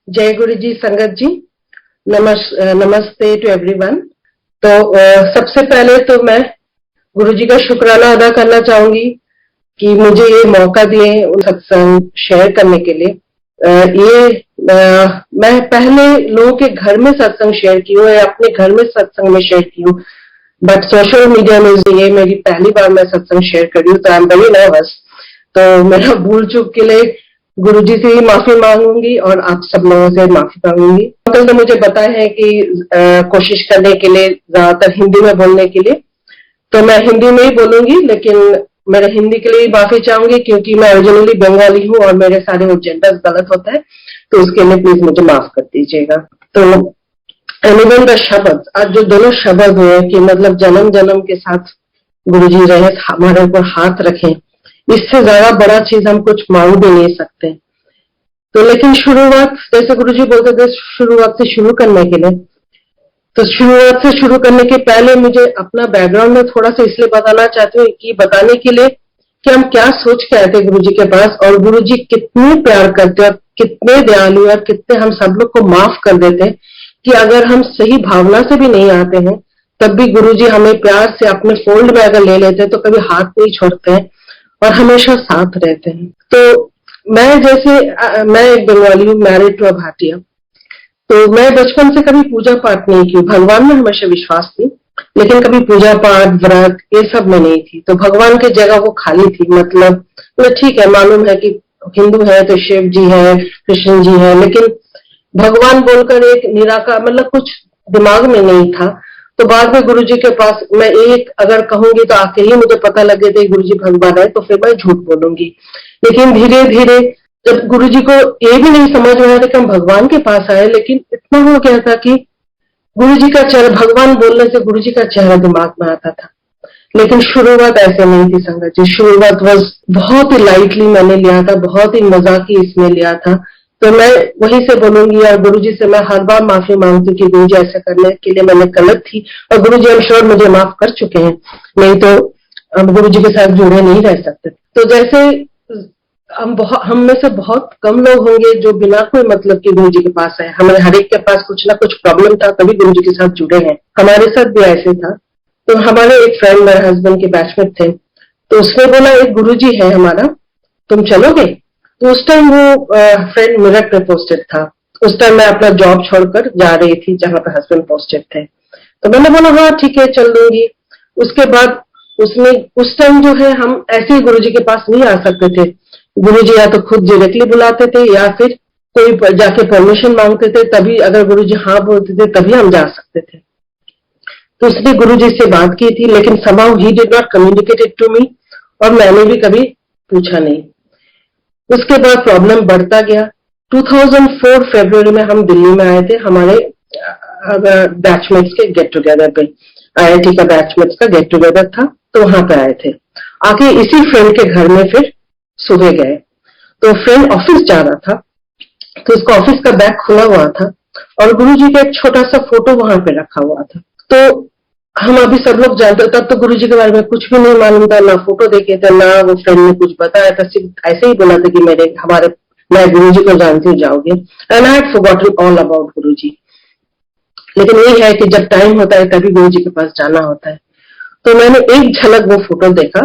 जय गुरु जी संगत जी। नमस्ते टू एवरीवन। तो सबसे पहले तो मैं गुरु जी का शुक्राना अदा करना चाहूंगी कि मुझे ये मौका दिए सत्संग शेयर करने के लिए। मैं पहले लोगों के घर में सत्संग शेयर की हूँ या अपने घर में सत्संग में शेयर की हूँ, बट सोशल मीडिया में ये मेरी पहली बार मैं सत्संग शेयर कर रही हूँ, तो आई एम वेरी नर्वस। तो मेरा भूल चूक के लिए गुरु जी से ही माफी मांगूंगी और आप सब लोगों से माफी मांगूंगी। अंकल ने मुझे बताया है कि कोशिश करने के लिए ज्यादातर हिंदी में बोलने के लिए, तो मैं हिंदी में ही बोलूंगी, लेकिन मेरे हिंदी के लिए माफी चाहूंगी क्योंकि मैं ओरिजिनली बंगाली हूँ और मेरे सारे वो जेंडर्स गलत होता है, तो उसके लिए प्लीज मुझे माफ कर दीजिएगा। तो एनिमल का शब्द, आज जो दोनों शब्द हुए कि मतलब जन्म जन्म के साथ गुरु जी रहे, हमारे ऊपर हाथ रखें, इससे ज्यादा बड़ा चीज हम कुछ मांग भी नहीं सकते। तो लेकिन शुरुआत, जैसे गुरु जी बोलते थे शुरुआत से शुरू करने के लिए, तो शुरुआत से शुरू करने के पहले मुझे अपना बैकग्राउंड में थोड़ा सा इसलिए बताना चाहती हूँ कि बताने के लिए कि हम क्या सोच के आए थे गुरु जी के पास, और गुरु जी कितने प्यार करते और कितने दयालु और कितने हम सब लोग को माफ कर देते कि अगर हम सही भावना से भी नहीं आते हैं तब भी गुरु जी हमें प्यार से अपने फोल्ड में अगर ले लेते हैं तो कभी हाथ नहीं छोड़ते हैं और हमेशा साथ रहते हैं। तो मैं एक बंगाली हूँ, मैरिड टू अ भाटिया। तो मैं बचपन से कभी पूजा पाठ नहीं की, भगवान में हमेशा विश्वास थी, लेकिन कभी पूजा पाठ व्रत ये सब में नहीं थी। तो भगवान की जगह वो खाली थी, मतलब ठीक है, मालूम है कि हिंदू है तो शिव जी है, कृष्ण जी है, लेकिन भगवान बोलकर एक निराकार, मतलब कुछ दिमाग में नहीं था। तो बाद में गुरु जी के पास मैं एक अगर कहूंगी तो आके ही मुझे पता लगे थे गुरु जी भगवान है, तो फिर मैं झूठ बोलूंगी। लेकिन धीरे धीरे जब गुरु जी को ये भी नहीं समझ में आया था कि हम भगवान के पास आए, लेकिन इतना हो गया था कि गुरु जी का चेहरा, भगवान बोलने से गुरु जी का चेहरा दिमाग में आता था। लेकिन शुरुआत ऐसे नहीं थी संगत जी, शुरुआत बस बहुत ही लाइटली मैंने लिया था, बहुत ही मजाकी इसमें लिया था। तो मैं वहीं से बोलूंगी और गुरुजी से मैं हर बार माफी मांगती कि गुरुजी ऐसा करने के लिए मैंने गलत थी, और गुरुजी आई एम श्योर मुझे माफ कर चुके हैं, नहीं तो हम गुरुजी के साथ जुड़े नहीं रह सकते। तो जैसे हम में से बहुत कम लोग होंगे जो बिना कोई मतलब के गुरु जी के पास आए। हमारे हर एक के पास कुछ ना कुछ प्रॉब्लम था, तभी गुरु जी के साथ जुड़े हैं। हमारे साथ भी ऐसे था। तो हमारे एक फ्रेंड मेरे हस्बैंड के बैचमेट थे, तो उसने बोला एक गुरु जी है हमारा, तुम चलोगे? तो उस टाइम वो फ्रेंड मेरठ पे पोस्टेड था। उस टाइम मैं अपना जॉब छोड़कर जा रही थी जहां पे हस्बैंड पोस्टेड थे। तो मैंने बोला हाँ ठीक है चल दूंगी। उसके बाद उसने उस टाइम जो है हम ऐसे ही गुरु जी के पास नहीं आ सकते थे। गुरु जी या तो खुद डायरेक्टली बुलाते थे या फिर कोई जाके परमिशन मांगते थे, तभी अगर गुरु जी हाँ बोलते थे तभी हम जा सकते थे। तो उसने गुरु जी से बात की थी, लेकिन somehow he did not communicate it to me, और मैंने भी कभी पूछा नहीं। उसके बाद प्रॉब्लम बढ़ता गया। 2004 फरवरी में हम दिल्ली में आए थे हमारे बैचमेट्स के गेट टुगेदर पे, आईआईटी का बैचमेट्स का गेट टुगेदर था, तो वहां पे आए थे। आके इसी फ्रेंड के घर में फिर सुबह गए। तो फ्रेंड ऑफिस जा रहा था, तो उसका ऑफिस का बैग खुला हुआ था और गुरुजी का एक छोटा सा फोटो वहां पे रखा हुआ था। तो हम अभी सब लोग जानते, तब तो गुरुजी के बारे में कुछ भी नहीं मालूम था, ना फोटो देखे थे, ना वो फ्रेंड ने कुछ बताया था, सिर्फ ऐसे ही बोला था कि मैं गुरुजी को जानती हूँ, जाओगे। And I had forgotten all about Guruji. लेकिन यही है कि जब टाइम होता है तभी गुरुजी के पास जाना होता है। तो मैंने एक झलक वो फोटो देखा,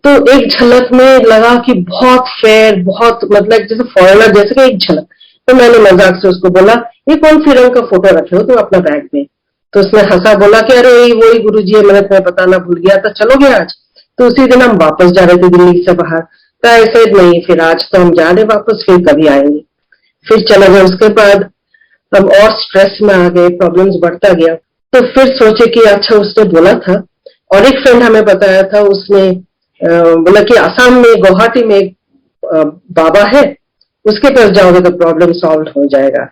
तो एक झलक में लगा कि बहुत फेयर, बहुत मतलब जैसे फॉरेनर जैसे कि एक झलक। तो मैंने मजाक से उसको बोला ये कौन सी रंग का फोटो रखे हो तुम अपना बैग में? तो उसने हंसा, बोला कि अरे वही गुरुजी है, मैंने तुम्हें बताना भूल गया था, चलोगे आज? तो उसी दिन हम वापस जा रहे थे दिल्ली से बाहर। तो ऐसे नहीं, फिर आज तो हम जा रहे वापस, फिर कभी आएंगे। फिर चला गया। उसके बाद हम और स्ट्रेस में आ गए, प्रॉब्लम्स बढ़ता गया। तो फिर सोचे कि अच्छा उसने बोला था, और एक फ्रेंड हमें बताया था, उसने बोला कि आसाम में गुवाहाटी में एक बाबा है, उसके पास जाओगे तो प्रॉब्लम सॉल्व हो जाएगा।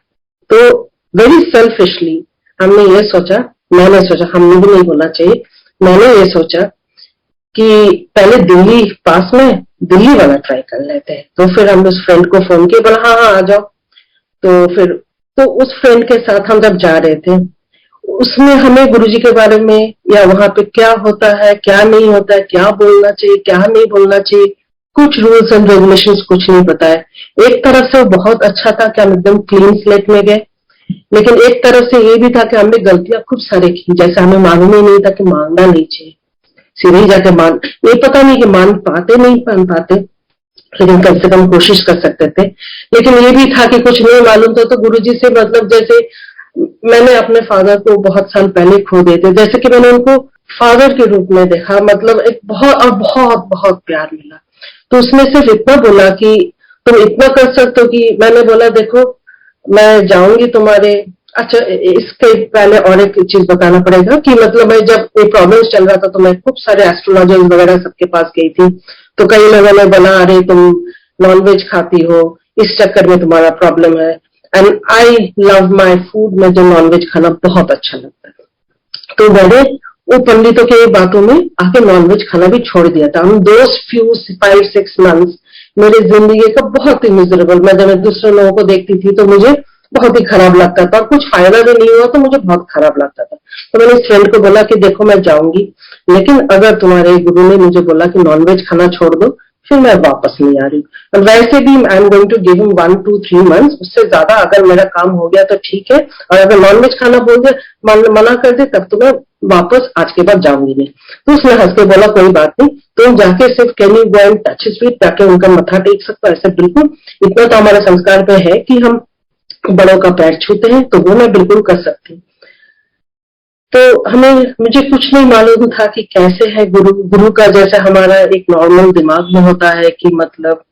तो वेरी सेल्फिशली हमने ये सोचा, मैंने सोचा, हमने भी नहीं बोलना चाहिए, मैंने ये सोचा कि पहले दिल्ली पास में दिल्ली वाला ट्राई कर लेते हैं। तो फिर हम उस फ्रेंड को फोन किया, बोला हाँ हाँ आ जाओ। तो उस फ्रेंड के साथ हम जब जा रहे थे, उसने हमें गुरुजी के बारे में या वहां पे क्या होता है क्या नहीं होता है, क्या बोलना चाहिए क्या नहीं बोलना चाहिए, कुछ रूल्स एंड रेगुलेशंस कुछ नहीं पता है। एक तरफ से वो बहुत अच्छा था कि हम एकदम क्लीन स्लेट में गए, लेकिन एक तरफ से ये भी था कि हमने गलतियां खूब सारे की, जैसे हमें मालूम ही नहीं था कि मांगना नहीं चाहिए, सीधे ही जाके मान, ये पता नहीं कि मान पाते नहीं मान पाते, लेकिन कम से कम कोशिश कर सकते थे। लेकिन ये भी था कि कुछ नहीं मालूम था, तो गुरुजी से मतलब जैसे मैंने अपने फादर को बहुत साल पहले खो दिए थे, जैसे कि मैंने उनको फादर के रूप में देखा, मतलब एक बहुत और बहुत बहुत प्यार मिला। तो उसमें सिर्फ इतना बोला कि तुम इतना कर सकते हो, कि मैंने बोला देखो मैं जाऊंगी तुम्हारे, अच्छा इसके पहले और एक चीज बताना पड़ेगा कि मतलब मैं जब कोई प्रॉब्लम चल रहा था तो मैं खूब सारे एस्ट्रोलॉजर्स वगैरह सबके पास गई थी, तो कई लोगों ने बोला अरे तुम नॉनवेज खाती हो, इस चक्कर में तुम्हारा प्रॉब्लम है। And I love my food, मुझे नॉनवेज खाना बहुत अच्छा लगता है। तो मैंने वो पंडितों के बातों में आके नॉनवेज खाना भी छोड़ दिया था। हम दोस्त फ्यू 5-6 मंथ्स मेरे जिंदगी का बहुत ही मिजरेबल, मैं जब दूसरे लोगों को देखती थी तो मुझे बहुत ही खराब लगता था, और कुछ फायदा भी नहीं हुआ तो मुझे बहुत खराब लगता था। तो मैंने इस फ्रेंड को बोला कि देखो मैं जाऊंगी, लेकिन अगर तुम्हारे गुरु ने मुझे बोला कि नॉनवेज खाना छोड़ दो, फिर मैं वापस नहीं आ रही। और वैसे भी I am going to give him 1-2-3 months, उससे ज्यादा अगर मेरा काम हो गया तो ठीक है, और अगर नॉनवेज खाना बोल दे, मना कर दे, तब तो मैं वापस आज के बाद जाऊंगी नहीं। तो उसने हंस के बोला कोई बात नहीं, तुम जाके सिर्फ can you go and touch his feet, ताकि उनका मत्था टेक सकता है। ऐसे बिल्कुल, इतना तो हमारे संस्कार पे है कि हम बड़ों का पैर छूते हैं, तो वो मैं बिल्कुल कर सकती हूँ। तो मुझे कुछ नहीं मालूम था कि कैसे है गुरु का, जैसे हमारा एक नॉर्मल दिमाग में होता है कि मतलब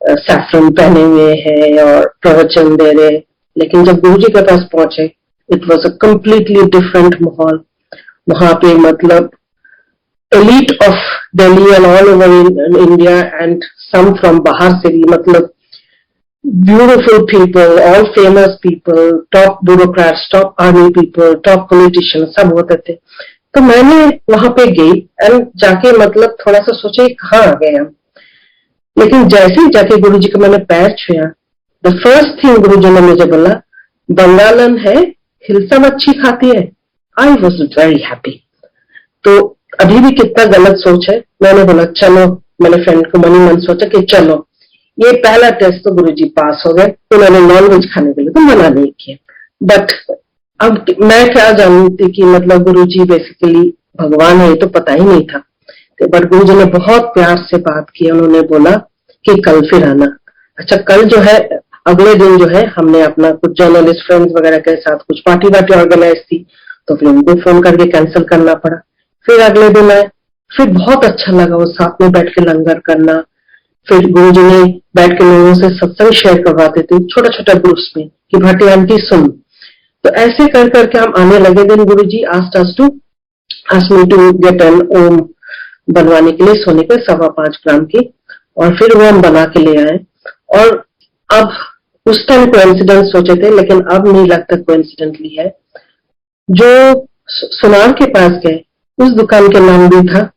सैफरन पहने हुए हैं और प्रवचन दे रहे, लेकिन जब गुरु जी के पास पहुंचे it was a completely different माहौल। वहां पे मतलब elite of Delhi and all over India and some from बाहर से भी, मतलब beautiful people, all famous people, top bureaucrats, top army people, top politicians, सब होते थे। तो मैंने वहां पे गई एंड जाके मतलब थोड़ा सा सोचे कहाँ आ गए हम, लेकिन जैसे ही जाके गुरु जी का मैंने पैर छुआ, द फर्स्ट थिंग गुरु जी ने मुझे बोला, बंगालन है, हिलसा मच्छी खाती है। I was very happy. तो अभी भी कितना गलत सोच है, मैंने बोला चलो, मैंने फ्रेंड को मनी मन सोचा कि चलो ये पहला टेस्ट तो गुरुजी पास हो गए, तो मैंने नॉनवेज खाने के लिए तो मना नहीं किया। बट अब मैं क्या जानती कि मतलब गुरुजी बेसिकली भगवान है, ये तो पता ही नहीं था। तो बट गुरुजी ने बहुत प्यार से बात की, उन्होंने बोला कि कल फिर आना। अच्छा कल जो है, अगले दिन जो है हमने अपना कुछ जर्नलिस्ट फ्रेंड्स वगैरह के साथ कुछ पार्टी वार्टी ऑर्गेनाइज थी, तो फिर उनको फोन करके कैंसिल करना पड़ा। फिर अगले दिन आए, फिर बहुत अच्छा लगा वो साथ में बैठ के लंगर करना। फिर गुरुजी ने बैठ के लोगों से सत्संग शेयर करवाते थे छोटा छोटा ग्रुप्स में कि भाटी आंटी सुन। तो ऐसे कर करके हम आने लगे। दिन Guruji asked me to get an Om बनवाने के लिए सोने के 5.25 ग्राम की, और फिर वो हम बना के ले आए। और अब उस टाइम कोइंसिडेंस सोचे थे, लेकिन अब नहीं लगता कोइंसिडेंटली है। जो सुनार के पास गए, उस दुकान के नाम भी था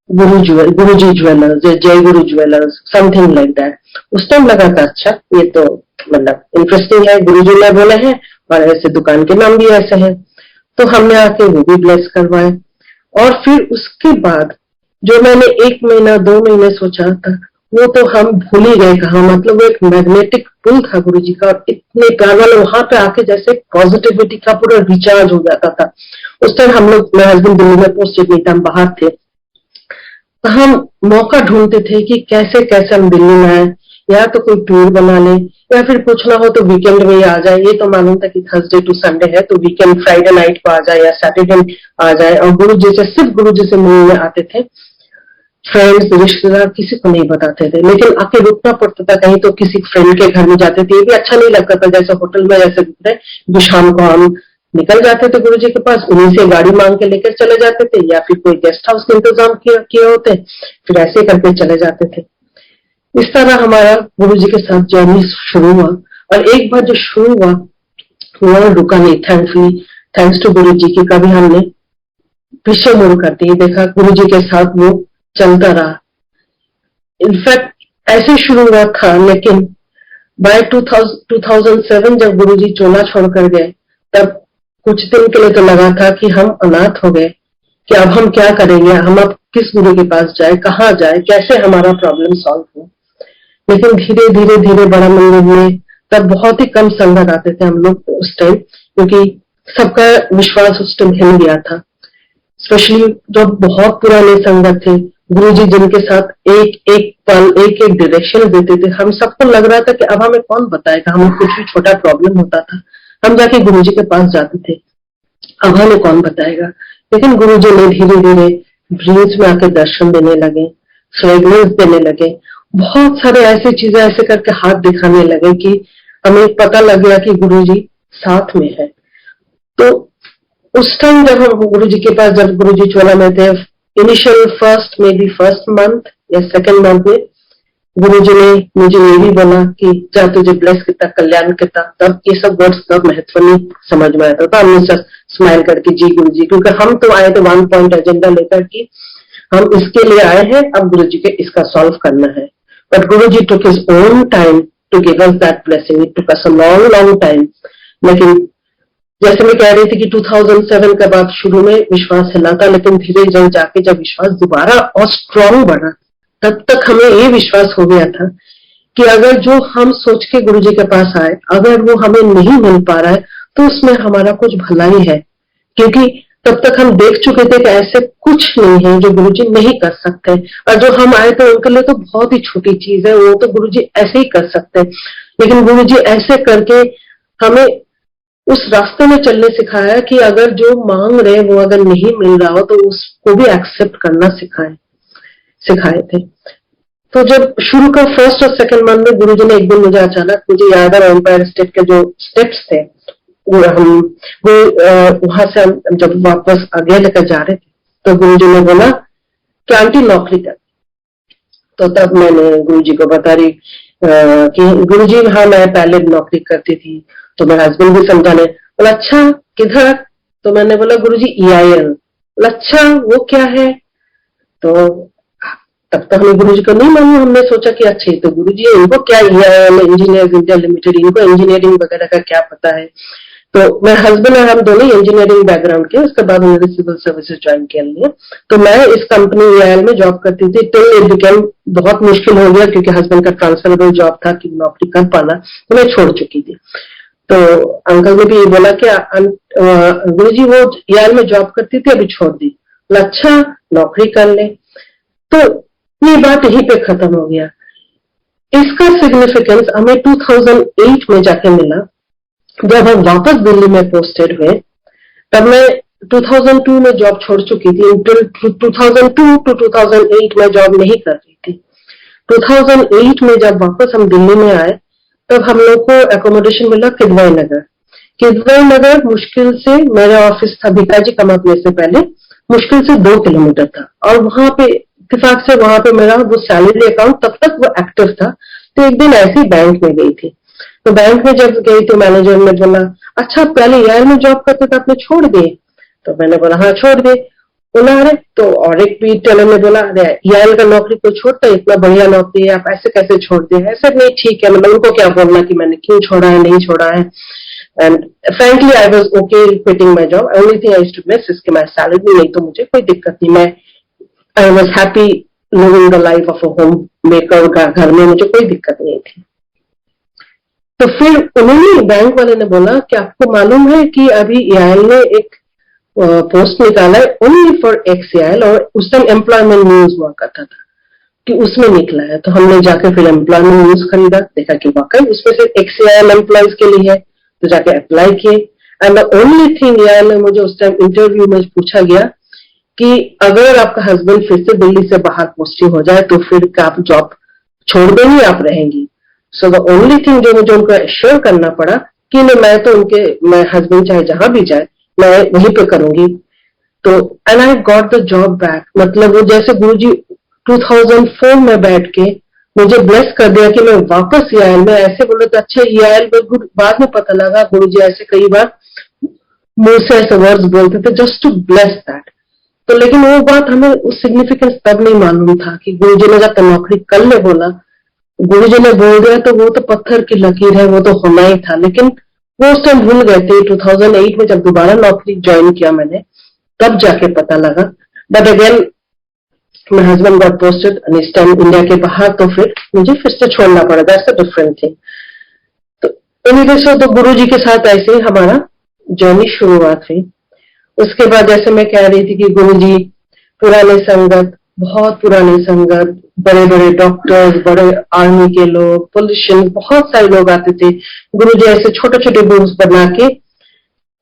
गुरुजी ज्वेलर्स, जय गुरु ज्वेलर्स, समथिंग लाइक दैट। उस टाइम लगा था अच्छा ये तो मतलब इंटरेस्टिंग है, गुरुजी ने बोले हैं और ऐसे दुकान के नाम भी ऐसे हैं। तो हमने आके वो भी ब्लेस करवाए। और फिर उसके बाद जो मैंने 1 महीना 2 महीने सोचा था, वो तो हम भूल ही गए कहा। मतलब वो एक मैग्नेटिक पुल था गुरुजी का, और इतने प्यार वाले वहां पे आके जैसे पॉजिटिविटी का पूरा रिचार्ज हो जाता था। उस टाइम हम लोग, मेरे हस्बैंड दिल्ली में पोस्टेड नहीं था, हम बाहर थे, तो हम मौका ढूंढते थे कि कैसे कैसे हम दिल्ली में आए, या तो कोई टूर बना ले, या फिर कुछ ना हो तो वीकेंड में ही आ जाए। ये तो मालूम था कि थर्सडे टू संडे है, तो वीकेंड फ्राइडे नाइट को आ जाए या सैटरडे आ जाए। और गुरुजी से सिर्फ गुरुजी से मिलने आते थे, फ्रेंड्स रिश्तेदार किसी को नहीं बताते थे। लेकिन आके रुकना पड़ता था कहीं, तो किसी फ्रेंड के घर में जाते थे, ये भी अच्छा नहीं लगता था। जैसे होटल में जैसे जो शाम को हम निकल जाते थे गुरुजी के पास, उन्हीं से गाड़ी मांग के लेकर चले जाते थे, या फिर कोई गेस्ट हाउस का इंतजाम किए होते, फिर ऐसे करके चले जाते थे। इस तरह हमारा गुरुजी के साथ जर्नी शुरू हुआ। और एक बार जो शुरू हुआ वो रुका नहीं, थैंकफुली, थैंक्स टू गुरुजी की कभी हमने पीछे मुड़ करते ही देखा। गुरुजी के साथ वो चलता रहा। इनफैक्ट ऐसे शुरू हुआ था, लेकिन बाय 2007 जब गुरुजी चोला छोड़कर गए, तब कुछ दिन के लिए तो लगा था कि हम अनाथ हो गए, कि अब हम क्या करेंगे, हम अब किस गुरु के पास जाए, कहाँ जाए, कैसे हमारा प्रॉब्लम सॉल्व हो। लेकिन धीरे धीरे धीरे बड़ा मंदिर में तब बहुत ही कम संगत आते थे हम लोग उस टाइम, क्योंकि सबका विश्वास उस टाइम हिल गया था। स्पेशली जब बहुत पुराने संगत थे, गुरुजी जिनके साथ एक एक पल एक एक डायरेक्शन देते थे, हम सबको लग रहा था कि अब हमें कौन बताएगा। हमें कुछ भी छोटा प्रॉब्लम होता था, हम जाके गुरुजी के पास जाते थे, अब हमें कौन बताएगा। लेकिन गुरुजी ने धीरे धीरे ड्रीम्स में आके दर्शन देने लगे, फ्रेगनेंस देने लगे, बहुत सारे ऐसी चीजें ऐसे करके हाथ दिखाने लगे कि हमें पता लग गया कि गुरुजी साथ में है। तो उस टाइम जब हम गुरुजी के पास, जब गुरुजी चोला में थे, इनिशियल फर्स्ट मंथ या सेकेंड मंथ में गुरुजी ने मुझे ये भी बोला कि जा तुझे ब्लेस किया, कल्याण किया। तब ये सब वर्ड्स तब महत्व नहीं समझ में आता था। हमने स्माइल करके जी गुरुजी, क्योंकि हम तो आए थे 1 पॉइंट एजेंडा लेकर कि हम इसके लिए आए हैं, अब गुरुजी के इसका सॉल्व करना है। But Guruji took his own time to give us that blessing. It took us a long time. लेकिन जैसे मैं कह रही थी कि 2007 के बाद शुरू में विश्वास हिला था, लेकिन धीरे धीरे जाके जब विश्वास दोबारा और स्ट्रांग बढ़ा, तब तक हमें ये विश्वास हो गया था कि अगर जो हम सोच के गुरुजी के पास आए, अगर वो हमें नहीं मिल पा रहा है तो उसमें हमारा कुछ भलाई है। क्योंकि तब तक हम देख चुके थे कि ऐसे कुछ नहीं है जो गुरुजी नहीं कर सकते, और जो हम आए थे उनके लिए तो बहुत ही छोटी चीज है, वो तो गुरुजी ऐसे ही कर सकते हैं। लेकिन गुरुजी ऐसे करके हमें उस रास्ते में चलने सिखाया कि अगर जो मांग रहे वो अगर नहीं मिल रहा हो तो उसको भी एक्सेप्ट करना सिखाए थे। तो जब शुरू का फर्स्ट और सेकंड मंथ में गुरुजी ने एक दिन मुझे अचानक, मुझे याद है एम्पायर स्टेट के जो स्टेप्स थे, वो वहां से हम जब वापस आगे लेकर जा रहे थे तो गुरुजी ने बोला कि आंटी नौकरी कर। तो तब मैंने गुरुजी को बता रही कि गुरुजी हाँ मैं पहले नौकरी करती थी। तो मेरे हस्बैंड भी समझाने, बोला अच्छा किधर? तो मैंने बोला गुरुजी EIL। बोला अच्छा वो क्या है? तो तब तक हमें गुरुजी को नहीं मालूम, हमने सोचा कि अच्छे तो गुरुजी है, इनको क्या EIL इंजीनियर्स इंडिया लिमिटेड, इनको इंजीनियरिंग वगैरह का क्या पता है। तो मेरे हस्बैंड और हम दोनों इंजीनियरिंग बैकग्राउंड के, उसके बाद उन्होंने सिविल सर्विसेज ज्वाइन किया लिए। तो मैं इस कंपनी EIL में जॉब करती थी, तो इट बिकेम बहुत मुश्किल हो गया क्योंकि हस्बैंड का ट्रांसफरेबल जॉब था कि नौकरी कर पाना, तो मैं छोड़ चुकी थी। तो अंकल ने भी ये बोला कि गुरुजी वो EIL में जॉब करती थी, अभी छोड़ दी। अच्छा नौकरी कर ले। तो ये बात यहीं पे खत्म हो गया। इसका सिग्निफिकेंस हमें 2008 में जाके मिला, जब हम वापस दिल्ली में पोस्टेड हुए। तब मैं 2002 में जॉब छोड़ चुकी थी। 2002 टू 2008 में जॉब नहीं कर रही थी। 2008 में जब वापस हम दिल्ली में आए, तब हम लोग को एकोमोडेशन मिला किदवई नगर। किदवई नगर मुश्किल से, मेरा ऑफिस था भिकाजी कमातने से पहले, मुश्किल से 2 किलोमीटर था। और वहां पे इत्तेफाक से वहां पे मेरा वो सैलरी अकाउंट तब तक वो एक्टिव था। तो एक दिन ऐसे ही बैंक में गई थी। तो बैंक में जब गई तो मैनेजर ने बोला अच्छा पहले EIL में जॉब करते थे, आपने छोड़ दिए? तो मैंने बोला हाँ छोड़ दिए। बोला अरे, तो और एक भी टेलर ने बोला अरे EIL का नौकरी कोई छोड़ता है, इतना बढ़िया नौकरी है, आप ऐसे कैसे छोड़ दिए? ऐसे नहीं ठीक है, मतलब उनको क्या बोलना कि मैंने क्यों छोड़ा है, नहीं छोड़ा है। And frankly I was okay quitting my job. Only thing I used to miss इसके माय सैलरी, नहीं तो मुझे कोई दिक्कत नहीं। मैं I was happy living the life of a homemaker. घर में मुझे कोई दिक्कत नहीं थी। तो फिर उन्होंने, बैंक वाले ने बोला कि आपको मालूम है कि अभी EIL ने एक पोस्ट निकाला है ओनली फॉर XCIL, और उस टाइम एम्प्लॉयमेंट न्यूज हुआ करता था कि उसमें निकला है। तो हमने जाके फिर एम्प्लॉयमेंट न्यूज खरीदा, देखा कि वाकई उसमें से XCIL एम्प्लॉयज के लिए है, तो जाके अप्लाई किए। And the only thing EIL ने मुझे उस टाइम इंटरव्यू में पूछा गया कि अगर आपका हस्बैंड फिर से दिल्ली से बाहर पोस्टिंग हो जाए तो फिर क्या आप जॉब छोड़ देंगी, आप रहेंगी? सो द ओनली थिंग जो मुझे उनको एश्योर करना पड़ा कि मैं तो उनके, मैं हस्बैंड चाहे जहां भी जाए मैं वहीं पे करूंगी। तो and I got the job back. मतलब वो जैसे गुरुजी 2004 में बैठ के मुझे ब्लेस कर दिया कि मैं वापस EIL में, ऐसे बोले तो अच्छा EIL में, बाद में पता लगा गुरुजी ऐसे कई बार मुंह से ऐसे वर्ड्स बोलते थे जस्ट टू ब्लेस दैट। तो लेकिन वो बात हमें उस सिग्निफिकेंस तब नहीं मालूम था कि गुरुजी ने जब नौकरी कर ले बोला, गुरुजी ने बोल दिया तो वो तो पत्थर की लकीर है, वो तो होना ही था। लेकिन वो उस टाइम भूल गए थे। 2008 में जब दोबारा नौकरी ज्वाइन किया मैंने, तब जाके पता लगा। But again my husband got posted इस टाइम इंडिया के बाहर, तो फिर मुझे फिर से छोड़ना पड़ा, दैट्स अ डिफरेंट थिंग। तो एनीवे सो तो गुरु जी के साथ ऐसे ही हमारा जर्नी शुरुआत हुई। उसके बाद जैसे मैं कह रही थी कि गुरु जी पुराने संगत, बहुत पुराने संगत, बड़े बड़े डॉक्टर्स, बड़े आर्मी के लोग, पॉलिटिशियन, बहुत सारे लोग आते थे। गुरु जी ऐसे छोटे छोटे ग्रुप्स बना के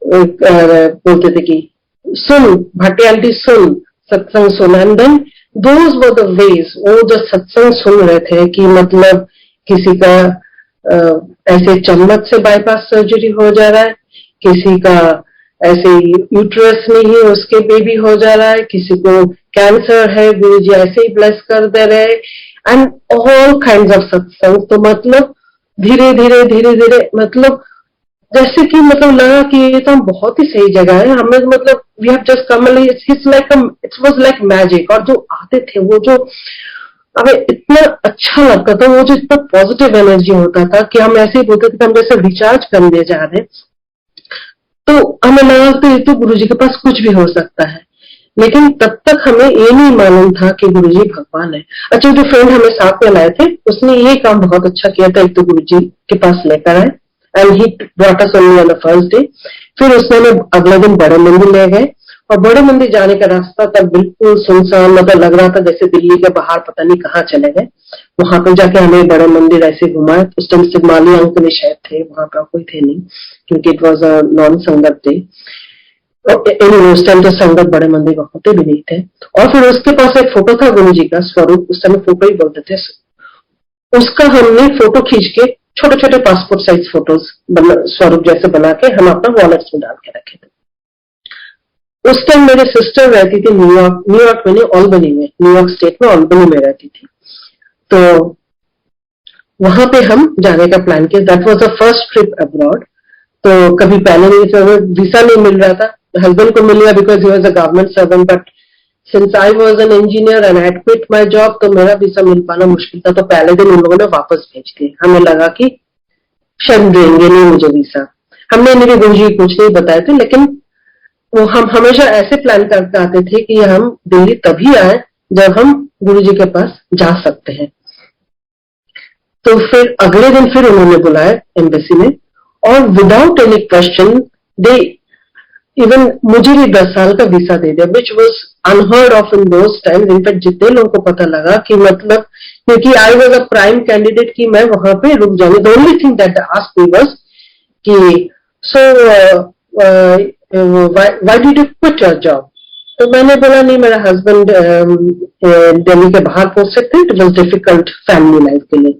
बोलते थे कि सुन भाटियाली सुन, सत्संग सुन, and then those were the days, वो जो सत्संग सुन रहे थे कि मतलब किसी का ऐसे चम्मच से बाईपास सर्जरी हो जा रहा है, किसी का ऐसे यूट्रस में ही उसके बेबी हो जा रहा है, किसी को कैंसर है, गुरु जी ऐसे ही ब्लेस कर दे रहे, एंड ऑल काइंड ऑफ सत्संग। तो मतलब धीरे धीरे धीरे धीरे मतलब जैसे कि मतलब लगा कि ये तो बहुत ही सही जगह है, हमें मतलब we have just come, it was like magic. और जो आते थे वो जो हमें इतना अच्छा लगता था, वो जो इतना पॉजिटिव एनर्जी होता था कि हम ऐसे ही बोलते थे कि हम जैसे रिचार्ज करने जा रहे हैं। तो हमें लगा कि ये तो गुरु जी के पास कुछ भी हो सकता है, लेकिन तब तक हमें ये नहीं मालूम था कि गुरु जी भगवान है। अच्छा, जो फ्रेंड हमें साथ में लाए थे उसने ये काम बहुत अच्छा किया था, एक तो गुरु जी के पास लेकर आए and he brought us only on the first day. फिर उसने हमें अगले दिन बड़े मंदिर ले गए, और बड़े मंदिर जाने का रास्ता तक बिल्कुल सुनसान, मतलब लग रहा था जैसे दिल्ली के बाहर पता नहीं कहाँ चले गए। वहां पर जाके हमें बड़े मंदिर ऐसे घुमाए। उस टाइम सिग्माली अंकल शायद थे वहां पर, कोई थे नहीं क्योंकि इट वॉज अ नॉन संगत डे। उस टाइम तो संगत बड़े मंदिर होते भी नहीं थे। और फिर उसके पास एक फोटो था गुरु जी का, स्वरूप, उस समय फोटो ही बोलते थे, उसका हमने फोटो खींच के छोटे छोटे पासपोर्ट साइज फोटोज स्वरूप जैसे बना के हम अपना वॉलेट्स में डाल के रखे थे। उस टाइम मेरी सिस्टर रहती थी न्यूयॉर्क में नहीं, ऑल्बनी में, न्यूयॉर्क स्टेट में ऑल्बनी में रहती थी। तो वहां पे हम जाने का प्लान किया। That was the first trip abroad. तो कभी पहले नहीं था, वीसा नहीं मिल रहा था। हस्बैंड को मिल गया because he was a government servant, but since I was an engineer and I quit my job, तो मेरा वीसा मिल पाना मुश्किल था। तो पहले दिन उन लोगों ने वापस भेज दिए। हमें लगा कि शायद देंगे नहीं मुझे वीसा। हमने मेरे गुरु जी कुछ नहीं बताए थे, लेकिन वो हम हमेशा ऐसे प्लान करके आते थे कि हम दिल्ली तभी आए जब हम गुरु जी के पास जा सकते हैं। तो फिर अगले दिन फिर उन्होंने बुलाया एम्बेसी में, और without any question they even मुझे भी 10 साल का वीसा दे दिया, which was unheard of in those times. In fact जितने लोगों को पता लगा कि मतलब, क्योंकि I was a prime candidate कि मैं वहां पे रुक जाऊंगी। The only thing that asked me was कि so why did you quit your job. तो मैंने बोला नहीं, मेरा हस्बैंड दिल्ली के बाहर पोस्टेड थे, it was difficult family life के लिए।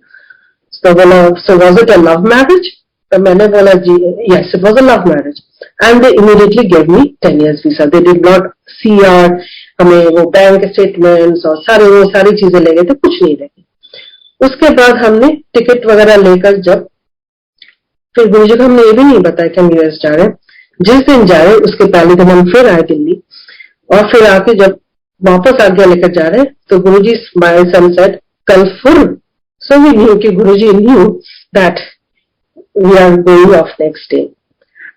तो बोला so was it a love marriage. तो मैंने बोला जी yes it was a love marriage, and they immediately gave me 10 years visa. They did not see our, हमें वो बैंक स्टेटमेंट्स और सारी चीजें ले गए थे, कुछ नहीं लगे। उसके बाद हमने टिकट वगैरह लेकर जब फिर गुरु जी को हमने ये भी नहीं बताया कि हम यूएस जा रहे हैं। जिस दिन जा रहे हैं उसके पहले दिन हम फिर आए दिल्ली, और फिर आके जब वापस आज्ञा लेकर जा रहे हैं तो Guru ji smiles and said colourful. So we knew कि Guruji knew that we are going off next day,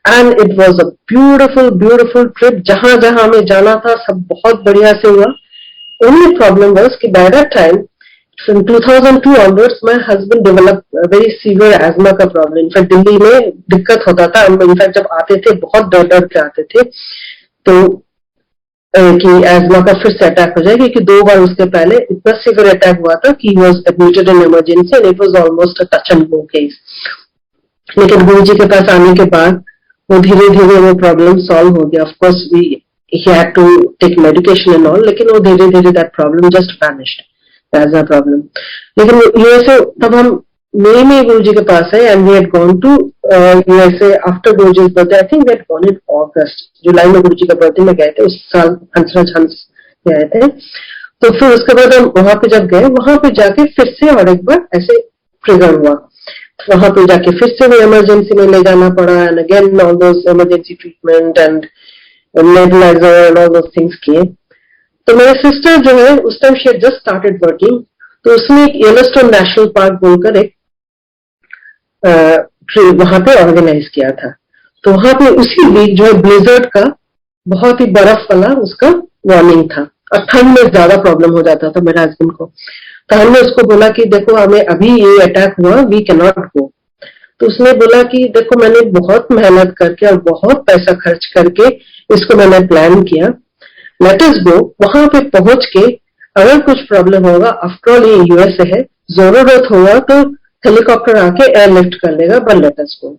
and it was a beautiful, beautiful trip. जहां जहां हमें जाना था सब बहुत बढ़िया से हुआ। Only problem was कि by that time, from 2002 onwards, my husband developed a very severe asthma का problem. इनफैक्ट दिल्ली में दिक्कत होता था। हम इनफैक्ट जब आते थे बहुत डर डर के आते थे, तो कि एजमा का फिर से अटैक हो जाए, क्योंकि 2 बार उसके पहले इतना सीवियर अटैक हुआ था कि was admitted in emergency and it was almost a touch and go case. लेकिन गुरु जी के पास आने के बाद वो धीरे धीरे वो प्रॉब्लम सॉल्व हो गया। Of course we he had to take medication and all, लेकिन वो धीरे धीरे that problem just vanished as a problem. लेकिन यूएसए तब हम मई में गुरु जी के पास है, and we had gone to USA after Guru ji birthday. I think we had gone in August, जुलाई में गुरु जी का बर्थडे में गए थे। उस साल हंसराज हंस गए थे। तो फिर उसके बाद हम वहां पे जब गए, वहां पे जाके फिर से और एक बार ऐसे ट्रिगर हुआ। वहां पे जाके फिर से वो इमरजेंसी में ले जाना पड़ा, and again all those emergency treatment and nebuliser and all those things किए। तो मेरे सिस्टर जो है उस time she had just started working, तो उसने एक येलोस्टोन नेशनल पार्क बोलकर एक वहां पे ऑर्गेनाइज किया था। तो वहां पे उसी वीक जो है ब्लिजर्ड का बहुत ही बर्फ वाला उसका वार्निंग था। और ठंड में ज्यादा प्रॉब्लम हो जाता था मेरे हस्बैंड को। तो हमने उसको बोला कि देखो हमें अभी ये अटैक हुआ, वी कैन नॉट गो। तो उसने बोला कि देखो मैंने बहुत मेहनत करके और बहुत पैसा खर्च करके इसको मैंने प्लान किया, लेट अस गो। वहां पे पहुंच के अगर कुछ प्रॉब्लम होगा, आफ्टर ऑल ये यूएसए है, जरूरत होगा तो हेलीकॉप्टर आके एयरलिफ्ट कर लेगा, बट लेट अस गो।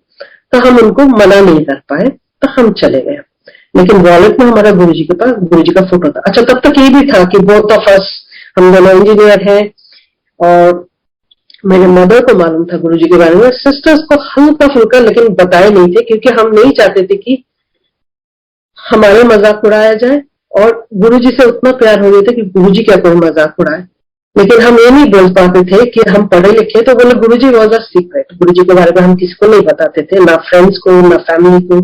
तो हम उनको मना नहीं कर पाए, तो हम चले गए। लेकिन वॉलेट में हमारा गुरुजी के पास गुरुजी का फोटो था। अच्छा, तब तक ये भी था कि बोथ ऑफ अस, हम दोनों इंजीनियर हैं, और मेरे मदर को मालूम था गुरुजी के बारे में, सिस्टर्स को हल्का फुल्का, लेकिन बताए नहीं थे, क्योंकि हम नहीं चाहते थे कि हमारे मजाक उड़ाया जाए, और गुरुजी से उतना प्यार हो गया था कि गुरुजी क्या कोई मजाक उड़ाए। लेकिन हम ये नहीं बोल पाते थे कि हम पढ़े लिखे, तो बोले गुरुजी वॉज अ सीक्रेट। गुरुजी के बारे में हम किसी को नहीं बताते थे, ना फ्रेंड्स को ना फैमिली को।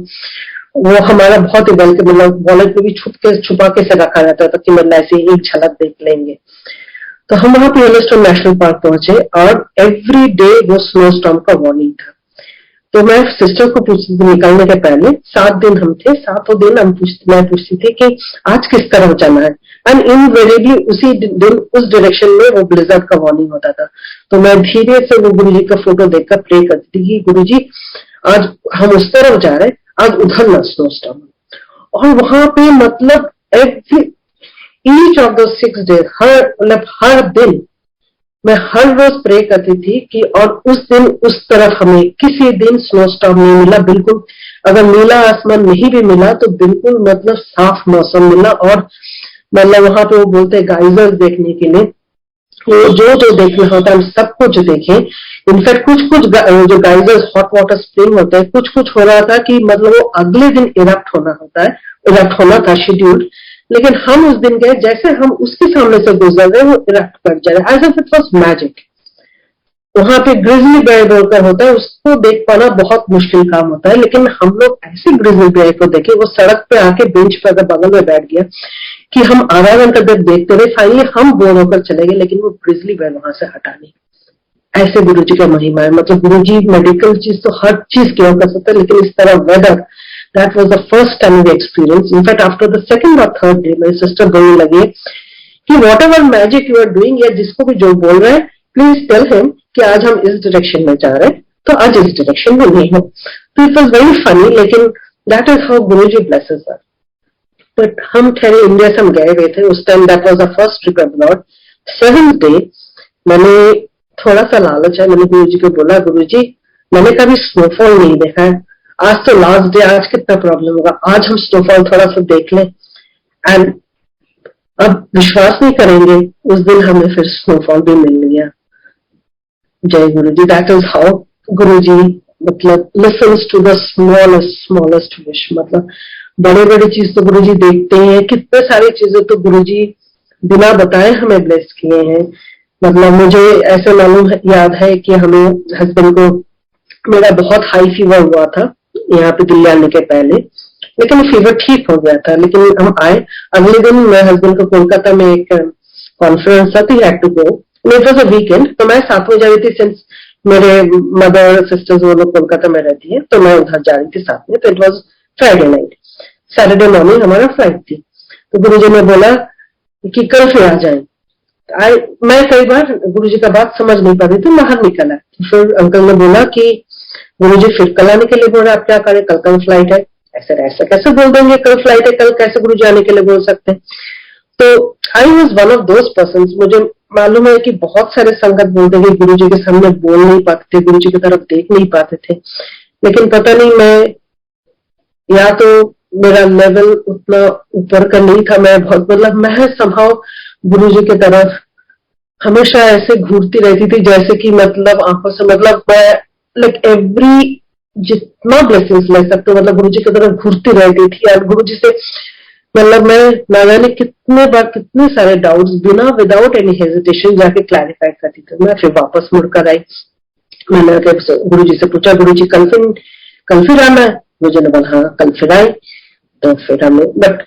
वो हमारा बहुत ही बल्कि मतलब वॉलेट में भी छुपा के से रखा जाता था कि मतलब ऐसे एक झलक देख लेंगे। तो हम वहां पे येलोस्टोन नेशनल पार्क पहुंचे, और एवरी डे वो स्नो स्टॉर्म का वार्निंग था। तो मैं सिस्टर को पूछती थी निकलने के पहले, 7 दिन हम थे, 7 दिन मैं पूछती थी कि आज किस तरफ जाना है, एंड इनवेरिएबली उसी दिन उस डायरेक्शन में वो ब्लिजर्ड का वार्निंग होता था। तो मैं धीरे से वो गुरुजी का फोटो देखकर प्रे करती थी कि गुरुजी आज हम उस तरफ जा रहे हैं, आज उधर ना स्नो स्टॉर्म। और वहां पे मतलब every each of the 6 days, हर दिन मैं हर रोज प्रे करती थी कि, और उस दिन उस तरफ हमें किसी दिन स्नो स्टॉर्म नहीं मिला बिल्कुल। अगर नीला आसमान नहीं भी मिला तो बिल्कुल मतलब साफ मौसम मिला। और मतलब वहां पे वो बोलते हैं गाइजर्स देखने के लिए, वो जो देखना होता है हम सब कुछ देखे। इनफैक्ट कुछ जो गाइजर्स हॉट वाटर स्प्रिंग होते हैं, कुछ हो रहा था कि मतलब वो अगले दिन इरप्ट होना होता है, इरप्ट होना था शेड्यूल्ड। लेकिन हम उस दिन गए, जैसे हम उसके सामने से गुजर रहे वो इरप्ट कर जा रहे, as if it was magic. वहां पे ग्रिजली बेयर बोलकर होता है, उसको देख पाना बहुत मुश्किल काम होता है। लेकिन हम लोग ऐसे ग्रिजली बेयर को देखे, वो सड़क पे आके बेंच पे अगर बगल में बैठ गया कि हम आधा घंटा तक देखते रहे, फाइनली हम बोर होकर चले गए, लेकिन वो ग्रिजली बेयर वहां से हटा नहीं। ऐसे गुरुजी का महिमा है। मतलब गुरुजी मेडिकल चीज तो हर चीज क्यों कर सकते हैं, लेकिन इस तरह weather, that was the first time we experience. In fact after the second और थर्ड डे मेरी सिस्टर बोलने लगी कि whatever magic you are doing, या जिसको भी जो बोल रहे हैं प्लीज टेल हिम कि आज हम इस डायरेक्शन में जा रहे हैं, तो आज इस डायरेक्शन में नहीं हो। तो इट वॉज वेरी फनी, लेकिन that is how Guruji blesses us. But हम ठहरे इंडिया से हम गए हुए थे उस time, that was the first trip abroad. 7th day मैंने थोड़ा सा लालच है, मैंने गुरुजी को बोला गुरुजी मैंने कभी स्नोफॉल नहीं देखा है, आज तो लास्ट डे, आज कितना प्रॉब्लम होगा, आज हम स्नोफॉल थोड़ा सा देख लें। एंड अब विश्वास नहीं करेंगे, उस दिन हमें फिर स्नोफॉल भी मिल गया। Jai Guruji. That is how Guruji मतलब listens to the smallest wish. मतलब बड़े बड़ी चीज तो गुरुजी देखते हैं, कितने सारी चीजें तो गुरुजी बिना बताए हमें ब्लेस किए हैं। मतलब मुझे ऐसे मालूम याद है कि हमें हस्बैंड को, मेरा बहुत हाई फीवर हुआ था यहाँ पे दिल्ली आने के पहले, लेकिन फीवर ठीक हो गया था। लेकिन हम आए अगले दिन, मेरे हस्बैंड को कोलकाता में एक कॉन्फ्रेंस था, तो had to go, it was a weekend. तो मैं साथ में जा रही थी, सिंस मेरे मदर सिस्टर्स वो लोग कोलकाता में रहती है, तो मैं उधर जा रही थी साथ में। तो it was Friday night, Saturday morning हमारा फ्लाइट थी। तो गुरुजी ने बोला कि कल फिर आ जाए। मैं कई बार गुरुजी का बात समझ नहीं पा रही थी, बाहर निकला। फिर अंकल ने बोला कि गुरुजी फिर कल आने के लिए बोल रहे, आप क्या करें, कल फ्लाइट है। ऐसा कैसे बोल देंगे, कल फ्लाइट है, कल कैसे गुरुजी आने के लिए बोल सकते हैं। तो I was one of those person. मुझे मालूम है कि बहुत सारे संगत बोलते थे गुरुजी के सामने बोल नहीं पाते थे, गुरुजी की तरफ देख नहीं पाते थे। लेकिन पता नहीं, मैं या तो मेरा लेवल उतना ऊपर का नहीं था, मैं बहुत मतलब मैं संभाव गुरुजी की तरफ हमेशा ऐसे घूरती रहती थी, जैसे कि मतलब आंखों से, मतलब मैं लाइक एवरी जितना ब्लेसिंग्स ले सकते हो, मतलब गुरुजी की तरफ घूरती रहती थी। और गुरुजी से मतलब मैं ना जाने कितने बार कितने सारे डाउट्स बिना विदाउट एनी हेजिटेशन जाके क्लैरिफाई करती थी। मैं फिर वापस मुड़कर आई, मैंने गुरुजी से पूछा गुरुजी कल फिर आना है। मुझे ने बोला हाँ कल फिर आए। तो फिर हमने, बट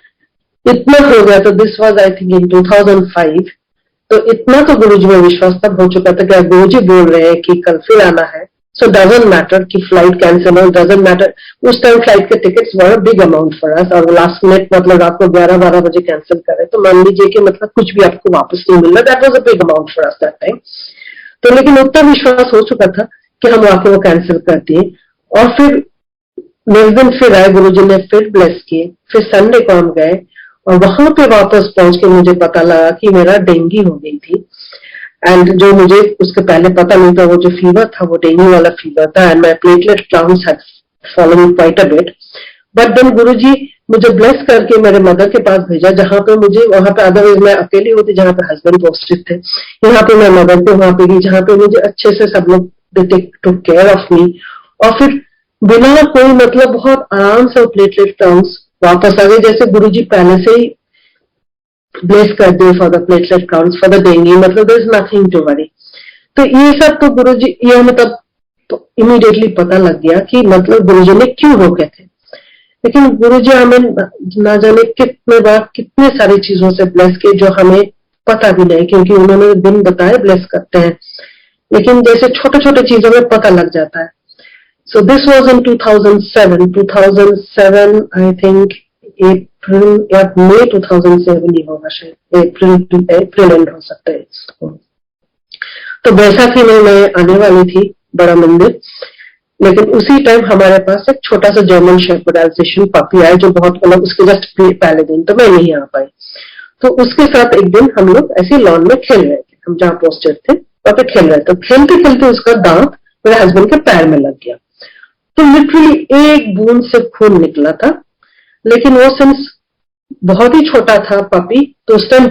इतना हो गया। तो this was I think in 2005। तो इतना तो गुरुजी में विश्वास तब हो चुका था कि गुरुजी बोल रहे हैं कि कल फिर आना है, So doesn't matter कि फ्लाइट कैंसिल हो, doesn't matter. उस टाइम फ्लाइट के tickets were big amount for us, और लास्ट मिनट मतलब रात को 11-12 बजे कैंसिल करे तो मान लीजिए कि मतलब कुछ भी आपको वापस नहीं मिल रहा, that was a big amount for us that time. तो लेकिन उतना विश्वास हो चुका था कि हम आके वो कैंसिल कर दिए. और फिर नेक्स्ट दिन फिर आए, गुरुजी ने फिर ब्लेस किए. फिर संडे को हम गए और वहां पे वापस पहुंच के मुझे पता लगा कि मेरा डेंगू हो गई थी. एंड जो मुझे उसके पहले पता नहीं था, वो जो फीवर था वो डेंगू वाला फीवर था, and my platelet counts had fallen quite a bit. But then Guruji मुझे ब्लेस करके मेरे मदर के पास भेजा, जहां पे मुझे, वहां पे अदरवाइज मैं अकेली होती, जहां पे हस्बैंड पोस्टेड थे. यहाँ पे मैं मदर पे वहां पे गई, जहां पे मुझे अच्छे से सब लोग टुक केयर ऑफ मी. और फिर बिना कोई मतलब बहुत आराम से प्लेटलेट काउंट्स वापस आ गए, जैसे गुरुजी पहले से ही ब्लेस कर दे for the platelet counts for the dengue, मतलब there is nothing to worry. तो ये सब तो गुरुजी, ये हमें तब तो इमीडिएटली पता लग गया कि मतलब गुरुजी ने क्यों रोके थे. लेकिन गुरुजी हमें ना जाने कितने बार कितने सारी चीजों से ब्लेस किए जो हमें पता भी नहीं, क्योंकि उन्होंने दिन बताए ब्लेस करते हैं, लेकिन जैसे छोटे छोटे चीजों में पता लग जाता है. So this was in 2007. 2007, I think April या May 2007 ही होगा शायद, अप्रैल एंड हो सकता है. तो बैसाखी में मैं आने वाली थी बड़ा मंदिर, लेकिन उसी टाइम हमारे पास एक छोटा सा जर्मन शेफर्ड एल्सेशियन पपी आया, जो बहुत मतलब उसके जस्ट पहले दिन तो मैं नहीं आ पाई. तो उसके साथ एक दिन हम लोग ऐसे लॉन में खेल रहे थे, हम जहाँ पोस्टेड थे वहां पे खेल रहे थे. खेलते खेलते उसका दांत मेरे हस्बैंड के पैर में लग गया. तो लिटरली एक बूंद से खून निकला था. लेकिन वो सिंस बहुत ही छोटा था पपी, तो उस टाइम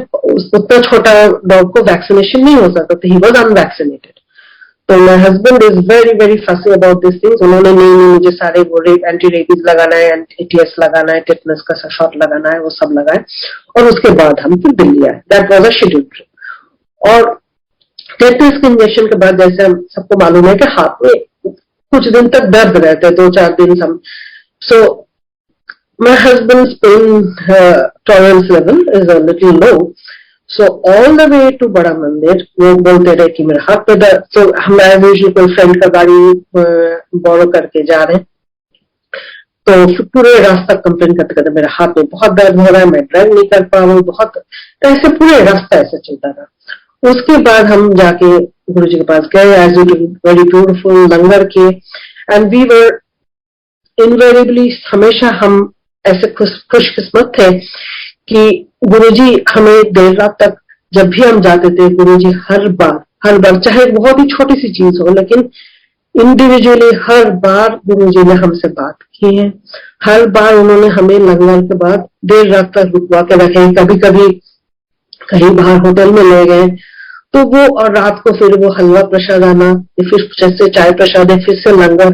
उतना छोटा डॉग को वैक्सीनेशन नहीं हो सकता था, ही वॉज अनवैक्सीनेटेड. तो my husband is very very fussy about this things. उन्होंने नहीं मुझे सारे वो एंटी रेबीज लगाना है, एटीएस लगाना है, टेटनस का शॉट लगाना है, वो सब लगाए. और उसके बाद हम फिर दिल्ली आए. That was a schedule trip. और टेटनस के इंजेक्शन के बाद, जैसे हम सबको मालूम है कि हाथ में कुछ दिन तक दर्द रहते, 2-4 दिन हम. सो my husband's pain tolerance level is a little low. So all the way to बड़ा मंदिर वो बोलते रहे कि मेरे हाथ पे दर्द. तो हम यूजुअली कोई फ्रेंड का गाड़ी बोरो करके जा रहे हैं, तो पूरे रास्ता कंप्लेन करते करते मेरे हाथ में बहुत दर्द हो रहा है, मैं ड्राइव नहीं कर पा रहा हूँ बहुत. तो ऐसे पूरे रास्ता ऐसे चलता था. उसके बाद हम जाके गुरु जी के पास गए, as you very beautiful langar किए. एंड वी वर इनवेरिएबली, हमेशा हम ऐसे खुशकिस्मत थे कि गुरुजी हमें देर रात तक जब भी हम जाते थे, गुरुजी हर बार चाहे बहुत ही छोटी सी चीज हो, लेकिन इंडिविजुअली हर बार गुरुजी ने हमसे बात की है. हर बार उन्होंने हमें लंगर के बाद देर रात तक रुकवा के रखे. कभी कभी कहीं बाहर होटल में ले गए, तो वो, और रात को फिर वो हलवा प्रसाद आना, फिर जैसे चाय प्रसाद है, फिर से लंगर.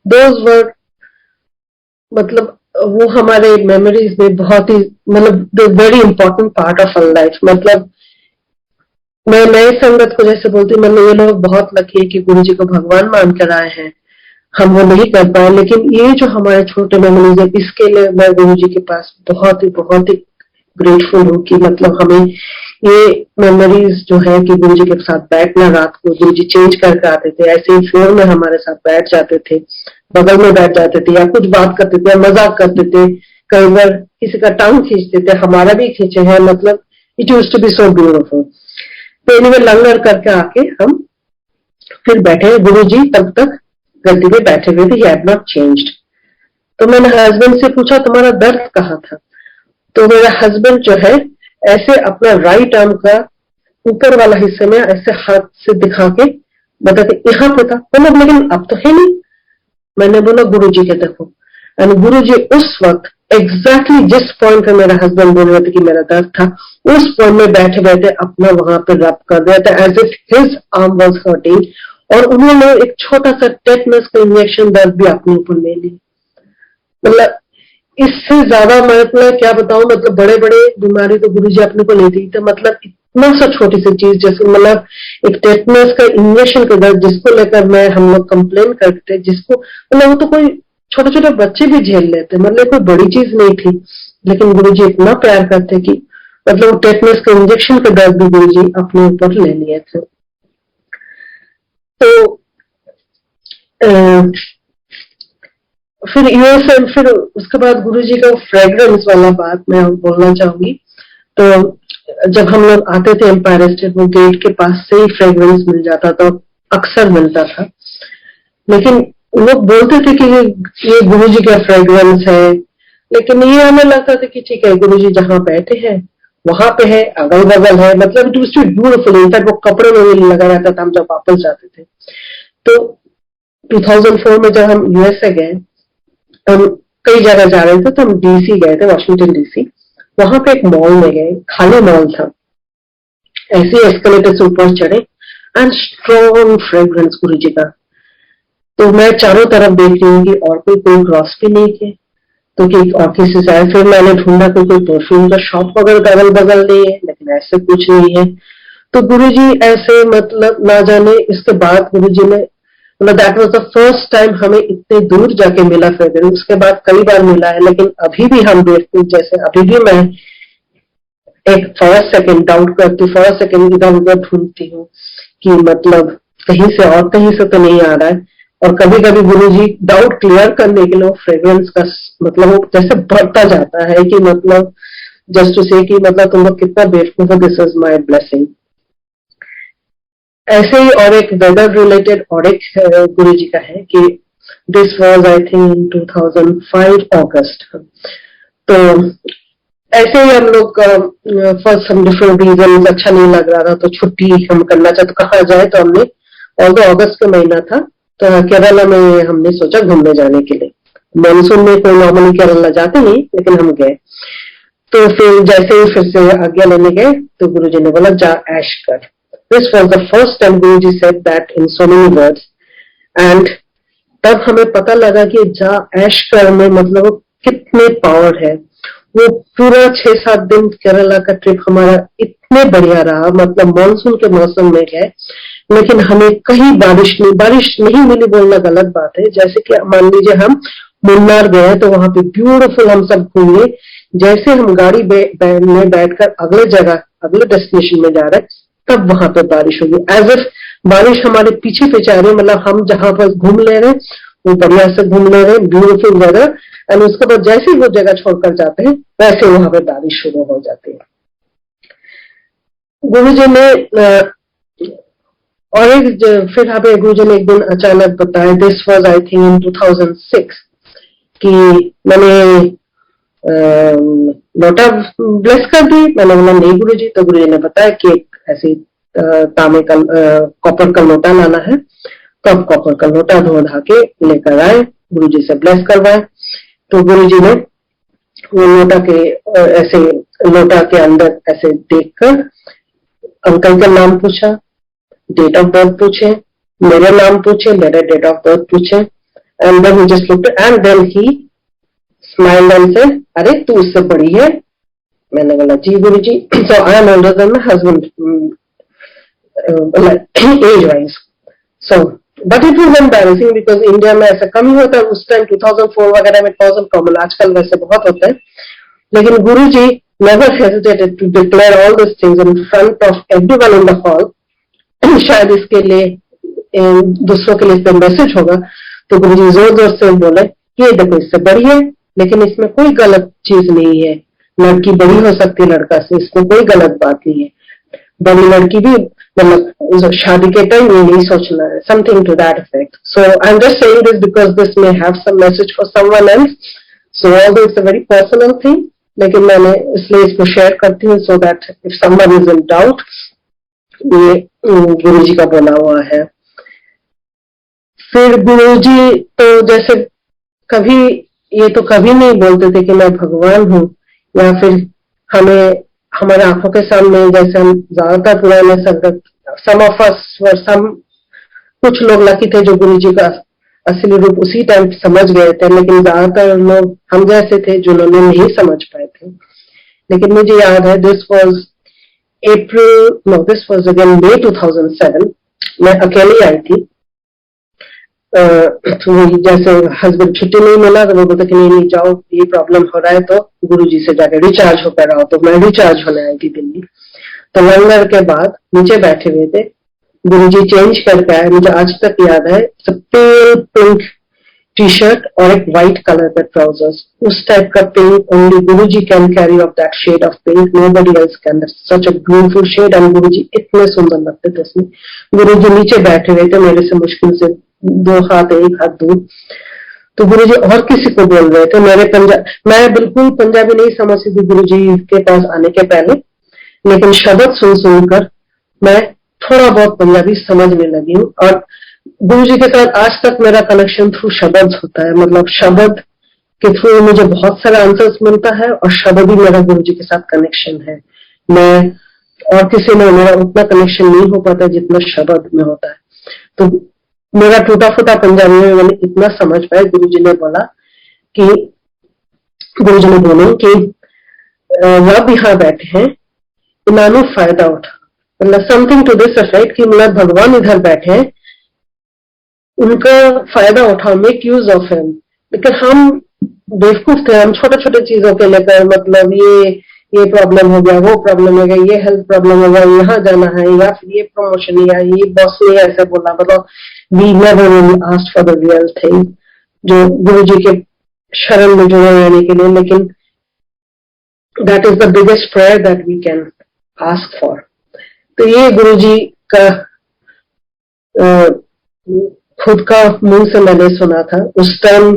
दोज वर मतलब वो हमारे मेमोरीज में बहुत ही मतलब very important part of our life. मतलब मैं नए संगत को जैसे बोलती हूँ, मतलब ये लोग बहुत लकी है कि गुरु जी को भगवान मान कर आए हैं, हम वो नहीं कर पाए. लेकिन ये जो हमारे छोटे मेमोरीज है, इसके लिए मैं गुरु जी के पास बहुत ही ग्रेटफुल हूँ कि मतलब हमें ये मेमोरीज जो है कि गुरु जी के साथ बैठना, रात को गुरु जी चेंज करके आते थे, ऐसे ही फ्लोर में हमारे साथ बैठ जाते थे, बगल में बैठ जाते थे, या कुछ बात करते थे, मजाक करते थे, कई बार किसी का टांग खींचते थे, हमारा भी खींचे हैं. मतलब it used to be so beautiful. तो इनमें लंगर करके आके हम फिर बैठे. गुरु जी तब तक गद्दी में बैठे हुए थे, ही हैड नॉट चेंज्ड. तो मैंने हस्बैंड से पूछा तुम्हारा दर्द कहाँ था? तो मेरा हस्बैंड जो है ऐसे अपना राइट आर्म का ऊपर वाला हिस्से में ऐसे हाथ से दिखा के बताते यहाँ पे था. मतलब लेकिन अब तो है नहीं. मैंने बोला गुरु जी के देखो. एंड गुरु जी उस वक्त एग्जैक्टली जिस पॉइंट पे मेरा हस्बैंड बोल रहे थे कि मेरा दर्द था, उस पॉइंट में बैठे बैठे अपना वहां पे रब कर दिया था, as if his arm was hurting. और उन्होंने एक छोटा सा टेटनस का इंजेक्शन दर्द भी अपने ऊपर ले ली. मतलब इससे ज्यादा मतलब क्या बताऊं, मतलब बड़े बड़े बीमारी तो गुरुजी अपने को लेती थी. मतलब इतना सा छोटी सी चीज जैसे मतलब एक टेटनस का इंजेक्शन का दर्द, जिसको लेकर मैं हम लोग कंप्लेन करते, जिसको मतलब वो तो कोई छोटे छोटे बच्चे भी झेल लेते, मतलब कोई बड़ी चीज नहीं थी. लेकिन गुरुजी इतना प्यार करते कि मतलब टेटनस के इंजेक्शन का दर्द भी गुरुजी अपने ऊपर ले लिए थे. तो फिर यूएस फिर उसके बाद गुरुजी का फ्रेग्रेंस वाला बात मैं बोलना चाहूंगी। तो जब हम लोग आते थे एम्पायर स्टेट, वो गेट के पास से ही फ्रेग्रेंस मिल जाता था, अक्सर मिलता था। लेकिन लोग बोलते थे कि ये गुरुजी का फ्रेग्रेंस है, लेकिन ये हमें लगता था कि ठीक है, गुरुजी जहां बैठे हैं वहां पे है, अगल बगल है, मतलब इट वाज ब्यूटीफुल। इनफैक्ट वो कपड़े में भी लगा रहता था हम जब वापस जाते थे। तो 2004 में जब हम यूएसए गए, हम कई जगह जा रहे थे, तो हम डीसी गए थे, वॉशिंगटन डीसी। वहां पे एक मॉल में गए, खाली मॉल था। ऐसे एस्केलेटर से ऊपर चढ़े एंड स्ट्रॉन्ग फ्रेग्रेंस गुरुजी का। तो मैं चारों तरफ देख रही हूँ कि और कोई क्रॉस भी नहीं है, तो कि और किसी से आए। फिर मैंने ढूंढा कि कोई परफ्यूम का शॉप वगैरह अगल बगल नहीं है, लेकिन ऐसे कुछ नहीं है। तो गुरुजी ऐसे, मतलब ना जाने इसके बाद गुरुजी ने, मतलब that was the first time हमें इतने दूर जाके मिला फ्रेग्रेंस। उसके बाद कई बार मिला है, लेकिन अभी भी हम बेवकूफ जैसे, अभी भी मैं एक फॉर सेकेंड डाउट करती हूँ, फॉर सेकेंड इधर उधर ढूंढती हूँ कि मतलब कहीं से और कहीं से तो नहीं आ रहा है। और कभी कभी गुरुजी डाउट क्लियर करने के लिए फ्रेग्रेंस का मतलब जैसे बढ़ता जाता है कि मतलब जस्ट टू से कि मतलब तुम लोग कितना बेवकूफ हो, दिस इज माय ब्लेसिंग। ऐसे ही और एक वेदर रिलेटेड और एक गुरुजी का है कि this was I think in 2005 अगस्त। तो ऐसे ही हम लोग फॉर सम डिफरेंट रीजन अच्छा नहीं लग रहा था, तो छुट्टी हम करना चाहते, कहाँ जाए। तो हमने, और तो अगस्त का महीना था, तो केरला में हमने सोचा घूमने जाने के लिए। मानसून में कोई नॉर्मली केरला जाते नहीं, लेकिन हम गए। तो फिर जैसे ही फिर से आज्ञा लेने गए, तो गुरुजी ने बोला जा ऐश कर। This was the first time Guruji said that in so many words. And तब हमें पता लगा कि जा ऐश कर में मतलब कितने पावर है। वो पूरा 6-7 दिन केरला का ट्रिप हमारा इतने बढ़िया रहा, मतलब मानसून के मौसम में गए, लेकिन हमें कहीं बारिश नहीं मिली बोलना गलत बात है। जैसे कि मान लीजिए हम मुन्नार गए, तो वहां पे ब्यूटीफुल हम सब घूमे। जैसे हम गाड़ी में बैठकर अगले डेस्टिनेशन में जा रहे, तब वहां पे बारिश होगी। एज इफ बारिश हमारे पीछे पीछे आ रही है, मतलब हम जहां पर घूम ले रहे, वो बढ़िया से घूम ले रहे, ब्यूटीफुल जगह। एंड उसके बाद जैसे ही वो जगह छोड़कर जाते हैं, वैसे वहां पे बारिश शुरू हो जाती है। गुरुजी ने और एक फिर हमें गुरुजी ने एक दिन अचानक बताया, this was I think in 2006, कि मैंने लोटा ब्लेस कर दी। मैंने बोला नहीं गुरुजी। तो गुरुजी ने बताया कि एक ऐसी तांबे का कॉपर का लोटा लाना है। तो अब कॉपर का लोटा धो धा के लेकर आए, गुरुजी से ब्लेस करवाए। तो गुरुजी ने वो लोटा के ऐसे लोटा के अंदर ऐसे देखकर अंकल का नाम पूछा, डेट ऑफ बर्थ पूछे, मेरा नाम पूछे, मेरा डेट ऑफ बर्थ पूछे। And then he just looked and then he smiled and said, अरे तू उससे बड़ी है। मैंने बोला जी Guruji. So I am older than my husband age wise. So but it was embarrassing because India में ऐसा कम ही होता है। उस टाइम 2004 वगैरह में थाउजेंड कॉमन, आजकल वैसे बहुत होते हैं। लेकिन Guruji never hesitated to declare all this things in front of everyone in the hall. शायद इसके लिए दूसरों के लिए इस मैसेज होगा। तो गुरुजी जोर जोर से बोले, ये देखो इससे बड़ी है, लेकिन इसमें कोई गलत चीज नहीं है। लड़की बड़ी हो सकती है लड़का से, इसमें कोई गलत बात नहीं है। बड़ी लड़की भी मतलब शादी के टाइम ये नहीं सोचना है, something to that effect. So I am just saying this because this may have some message for someone else. So although it's a very personal thing, लेकिन मैंने इसलिए इसको शेयर करती हूँ so that if someone is in doubt, ये गुरुजी का बोला हुआ है। फिर गुरुजी तो जैसे कभी ये तो कभी नहीं बोलते थे कि मैं भगवान हूँ, या फिर हमें हमारे आंखों के सामने, जैसे हम ज्यादातर पुराने संगत, सम ऑफ अस वर सम, कुछ लोग लकी थे जो गुरुजी का असली रूप उसी टाइम समझ गए थे, लेकिन ज्यादातर लोग हम जैसे थे जिन्होंने नहीं समझ पाए थे। लेकिन मुझे याद है this was this was again May 2007। मैं अकेली आई थी। तो जैसे हस्बैंड छुट्टी नहीं मिला, तो वो बोलते कि नहीं जाओ, ये प्रॉब्लम हो रहा है, तो गुरुजी से जाके रिचार्ज होकर आओ। तो मैं रिचार्ज होने आई थी दिल्ली। तो लंगर के बाद नीचे बैठे हुए थे, गुरुजी चेंज करके आए, मुझे आज तक याद है, पेल पिंक टी शर्ट और एक व्हाइट कलर का ट्राउजर्स, उस टाइप का pink only Guruji can carry off that shade of pink, nobody else can, such a beautiful shade. And Guruji इतने सुंदर लगते थे उसमें। गुरुजी नीचे बैठे हुए थे मेरे से मुश्किल से 2 हाथ 1 हाथ दूर, तो गुरुजी और किसी को बोल रहे थे। मैं बिल्कुल पंजाबी नहीं समझती थी गुरुजी के पास आने के पहले, लेकिन शब्द सुन सुनकर मैं थोड़ा बहुत पंजाबी समझने लगी हूँ। और गुरुजी के साथ आज तक मेरा कनेक्शन थ्रू शब्द होता है, मतलब शब्द के थ्रू मुझे बहुत सारा आंसर्स मिलता है, और शब्द ही मेरा गुरुजी के साथ कनेक्शन है। मैं और किसी में मेरा उतना कनेक्शन नहीं हो पाता जितना शब्द में होता है। तो मेरा टूटा फूटा पंजाबी में मैंने इतना समझ पाया, गुरुजी ने बोला कि गुरुजी ने बोले कि रब यहाँ बैठे हैं, इन्होंने फायदा उठा, मतलब समथिंग टू दिस इफेक्ट कि मतलब भगवान इधर बैठे हैं, उनका फायदा उठाओ, मेक यूज ऑफ हिम। लेकिन हम बेवकूफ थे, हम छोटे छोटे चीजों के लेकर, मतलब ये प्रॉब्लम हो गया, वो प्रॉब्लम हो गया, ये हेल्थ प्रॉब्लम हो गया, यहाँ जाना है, या फिर ये प्रमोशन, या ये बॉस ने ऐसे बोला, मतलब we never really asked for the real thing, जो गुरुजी के शरण में जुड़े रहने के लिए। लेकिन that is the biggest prayer that we can ask for. तो ये गुरुजी का खुद का मुंह से मैंने सुना था। उस टाइम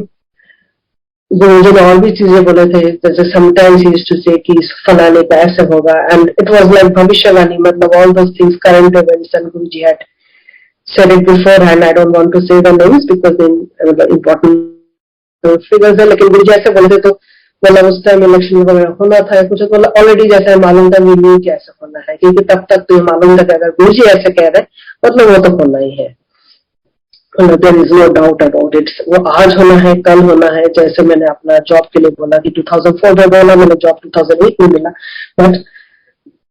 गुरुजी ने और भी चीजें बोले थे, जैसे समटाइम्स ही यूज्ड टू से कि फलाने का ऐसे होगा, एंड इट वाज लाइक भविष्यवाणी, मतलब all those things, current events, and Guruji had said it beforehand. I don't want to say the names because they are important figures है, लेकिन गुरुजी ऐसे बोलते तो मतलब उस टाइम इलेक्शन वगैरह होना था कुछ, तो ऑलरेडी जैसा मालूम था वी न्यू कैसे होना है, क्योंकि तब तक तो ये मालूम था कि अगर गुरुजी ऐसे कह रहे मतलब वो तो होना ही है, there is no doubt about it. वो आज होना है, कल होना है। जैसे मैंने अपना जॉब के लिए बोला कि 2004 में बोला, मैंने जॉब 2008 में मिला,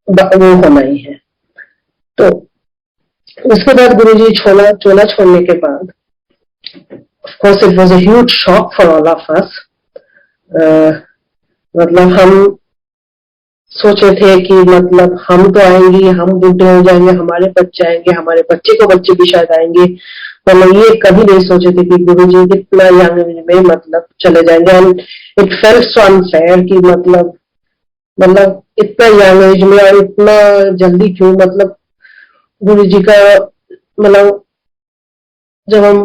बट वो होना ही है। तो उसके बाद गुरुजी चोला छोड़ने के बाद, of course it was a huge shock for all of us. मतलब हम सोचे थे कि मतलब हम तो आएंगे, हम बुढ़े हो जाएंगे, हमारे बच्चे आएंगे, हमारे बच्चे को बच्चे भी शायद आएंगे, मतलब ये कभी नहीं सोचे थे कि गुरुजी इतना यंग एज में मतलब चले जाएंगे। And it felt so unfair कि मतलब इतना यंग एज में और इतना जल्दी क्यों, मतलब गुरुजी का, मतलब जब हम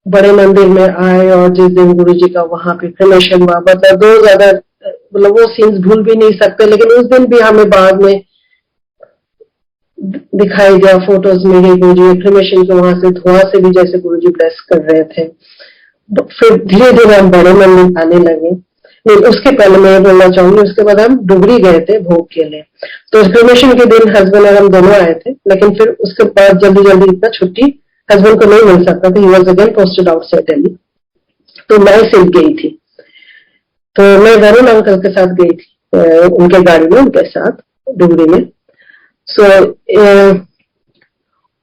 बड़े मंदिर में आए और जिस दिन गुरुजी का वहां पे क्रिमेशन हुआ, मतलब दो ज्यादा, मतलब वो सीन्स भूल भी नहीं सकते। लेकिन उस दिन भी हमें बाद में दिखाई दिया फोटोज में कि गुरुजी क्रिमेशन के वहां से धुआं से भी जैसे गुरुजी ब्लेस कर रहे थे। फिर धीरे धीरे हम बड़े मंदिर आने लगे। नहीं, उसके पहले मैं बोलना चाहूंगी, उसके बाद हम डुगरी गए थे भोग के लिए। तो क्रिमेशन के दिन हस्बैंड और हम दोनों आए थे, लेकिन फिर उसके बाद जल्दी जल्दी इतना छुट्टी हस्बैंड को नहीं मिल सकता था, he was again posted outside Delhi. तो मैं सिर्फ गई थी, तो मैं वरुण अंकल के साथ गई थी, उनके गाड़ी में, उनके साथ डुगरी में। So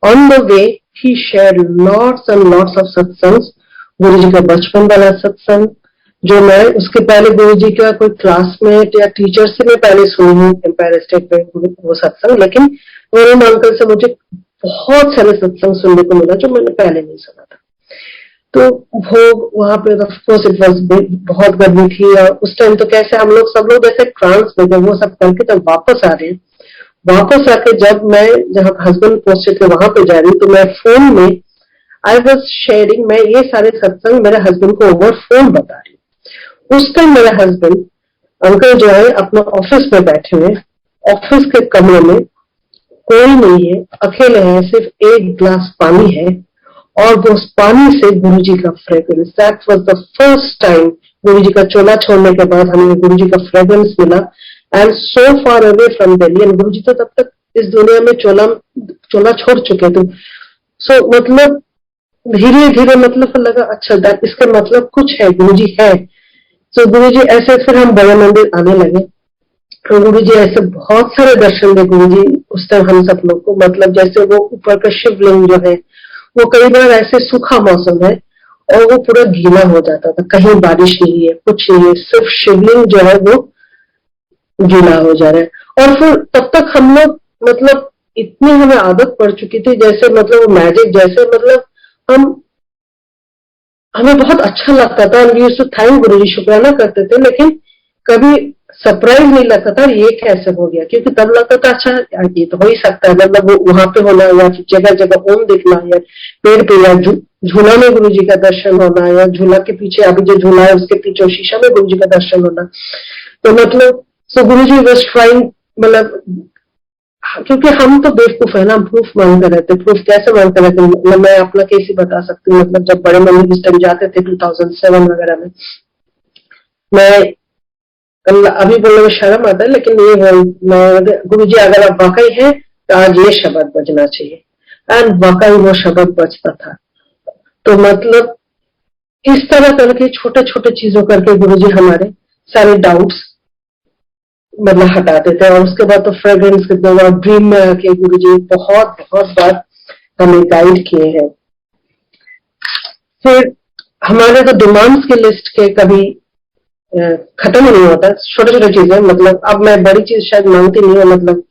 on the way he shared lots and lots of satsangs, Guruji का बचपन वाला सत्संग, जो मैं उसके पहले गुरुजी का कोई क्लासमेट या टीचर से मैं पहले सुनी हूँ एम्पायर स्टेट में वो सत्संग, लेकिन वरुण अंकल से मुझे बहुत सारे सत्संग सुनने को मिला जो मैंने पहले नहीं सुना था। तो भोग वहां पे ऑफ कोर्स इट वाज, बहुत गर्मी थी, और उस टाइम तो कैसे हम लोग सब लोग जैसे ट्रांस में, जब वो सब करके तब वापस आ रहे हैं, वापस आके जब मैं जहाँ हस्बैंड पोस्टेड थे वहां पे जा रही, तो मैं फोन में आई वॉज शेयरिंग, मैं ये सारे सत्संग मेरे हस्बैंड को ओवर फोन बता रही हूँ। उस टाइम मेरा हस्बैंड अंकल जो है अपना ऑफिस में बैठे हुए, ऑफिस के कमरे में कोई नहीं है, अकेले हैं, सिर्फ एक ग्लास पानी है, और वो उस पानी से गुरुजी का fragrance, that was the first time Guruji का चोला छोड़ने के बाद हमें गुरुजी का फ्रेग्रेंस मिला। And so far away from Delhi, and Guruji तो तब तक इस दुनिया में चोला छोड़ चुके थे। सो मतलब धीरे धीरे मतलब लगा, अच्छा दैट, इसका मतलब कुछ है, गुरुजी है। सो गुरुजी ऐसे फिर हम बड़े मंदिर आने लगे, तो गुरुजी ऐसे बहुत सारे दर्शन दे गुरुजी उस टाइम हम सब लोग को, मतलब जैसे वो ऊपर का शिवलिंग जो है वो कई बार ऐसे सूखा मौसम है और वो पूरा गीला हो जाता था, कहीं बारिश नहीं है, कुछ नहीं है, सिर्फ शिवलिंग जो है वो गीला हो जा रहा है। और फिर तब तक हम लोग मतलब इतनी हमें आदत पड़ चुकी थी, जैसे मतलब मैजिक जैसे, मतलब हमें बहुत अच्छा लगता था। वी यूज्ड टू थैंक गुरुजी, शुक्राना करते थे, लेकिन कभी सरप्राइज नहीं लगता था ये कैसे हो गया, क्योंकि तब लगता था अच्छा यार ये तो हो ही सकता है, मतलब वो वहां पे होना या जगह जगह ओम दिखना या पेड़ पे या झूला में गुरुजी का दर्शन होना, या झूला के पीछे अभी जो झूला है उसके पीछे शीशा में गुरुजी का दर्शन होना। तो मतलब सो गुरुजी वाज ट्राइंग, मतलब क्योंकि हम तो बेवकूफ है ना, हम प्रूफ मांगते रहते। प्रूफ कैसे मांगते रहते? मतलब मैं अपना केस ही बता सकती हूँ। मतलब जब बड़े मंदिर उस टाइम जाते थे 2007 वगैरह में, मैं अभी बोलने में शर्म आता है, लेकिन ये गुरुजी अगर आप वाकई है तो आज ये शब्द बजना चाहिए, एंड वाकई वो शब्द बजता था। तो मतलब इस तरह करके छोटे छोटे चीजों करके गुरुजी हमारे सारे डाउट्स मतलब हटाते थे। और उसके बाद तो फ्रेग्रेंस के दौरान ड्रीम में आके गुरुजी बहुत बहुत बार हमें गाइड किए हैं। फिर हमारे तो डिमांड्स की लिस्ट के कभी खत्म नहीं होता, छोटे छोटे चीजें। मतलब अब मैं बड़ी चीज शायद मांगती नहीं हूँ, मतलब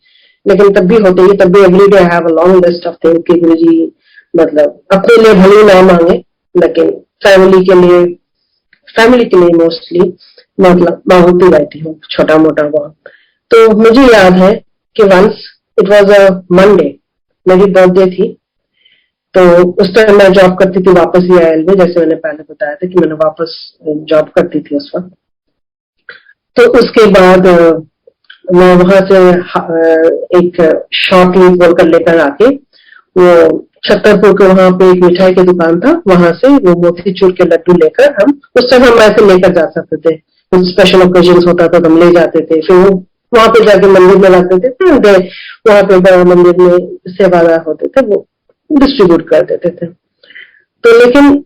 लेकिन तब भी होते ही, तब भी every day I have a long list of things कि गुरुजी मतलब अपने लिए भले ना मांगे, लेकिन फैमिली के लिए मोस्टली मतलब मांगती रहती हूँ छोटा मोटा बहुत। तो मुझे याद है कि once it was a Monday, मेरी बर्थडे थी, तो उस टाइम मैं जॉब करती थी वापस ईआईएल में, जैसे मैंने पहले बताया था कि मैंने वापस जॉब करती थी उस वक्त। तो उसके बाद मैं वहां से एक शॉर्ट लीव बोलकर लेकर आके, वो छतरपुर के वहां पे एक मिठाई की दुकान था, वहां से वो मोतीचूर के लड्डू लेकर, हम उस टाइम हम ऐसे लेकर जा सकते थे, कुछ स्पेशल ओकेजन होता था तो हम ले जाते थे। फिर वो वहां पे जाके मंदिर में रखते थे, फिर वहां पे बड़ा मंदिर में सेवादार होते थे, वो डिस्ट्रीब्यूट कर देते थे। तो लेकिन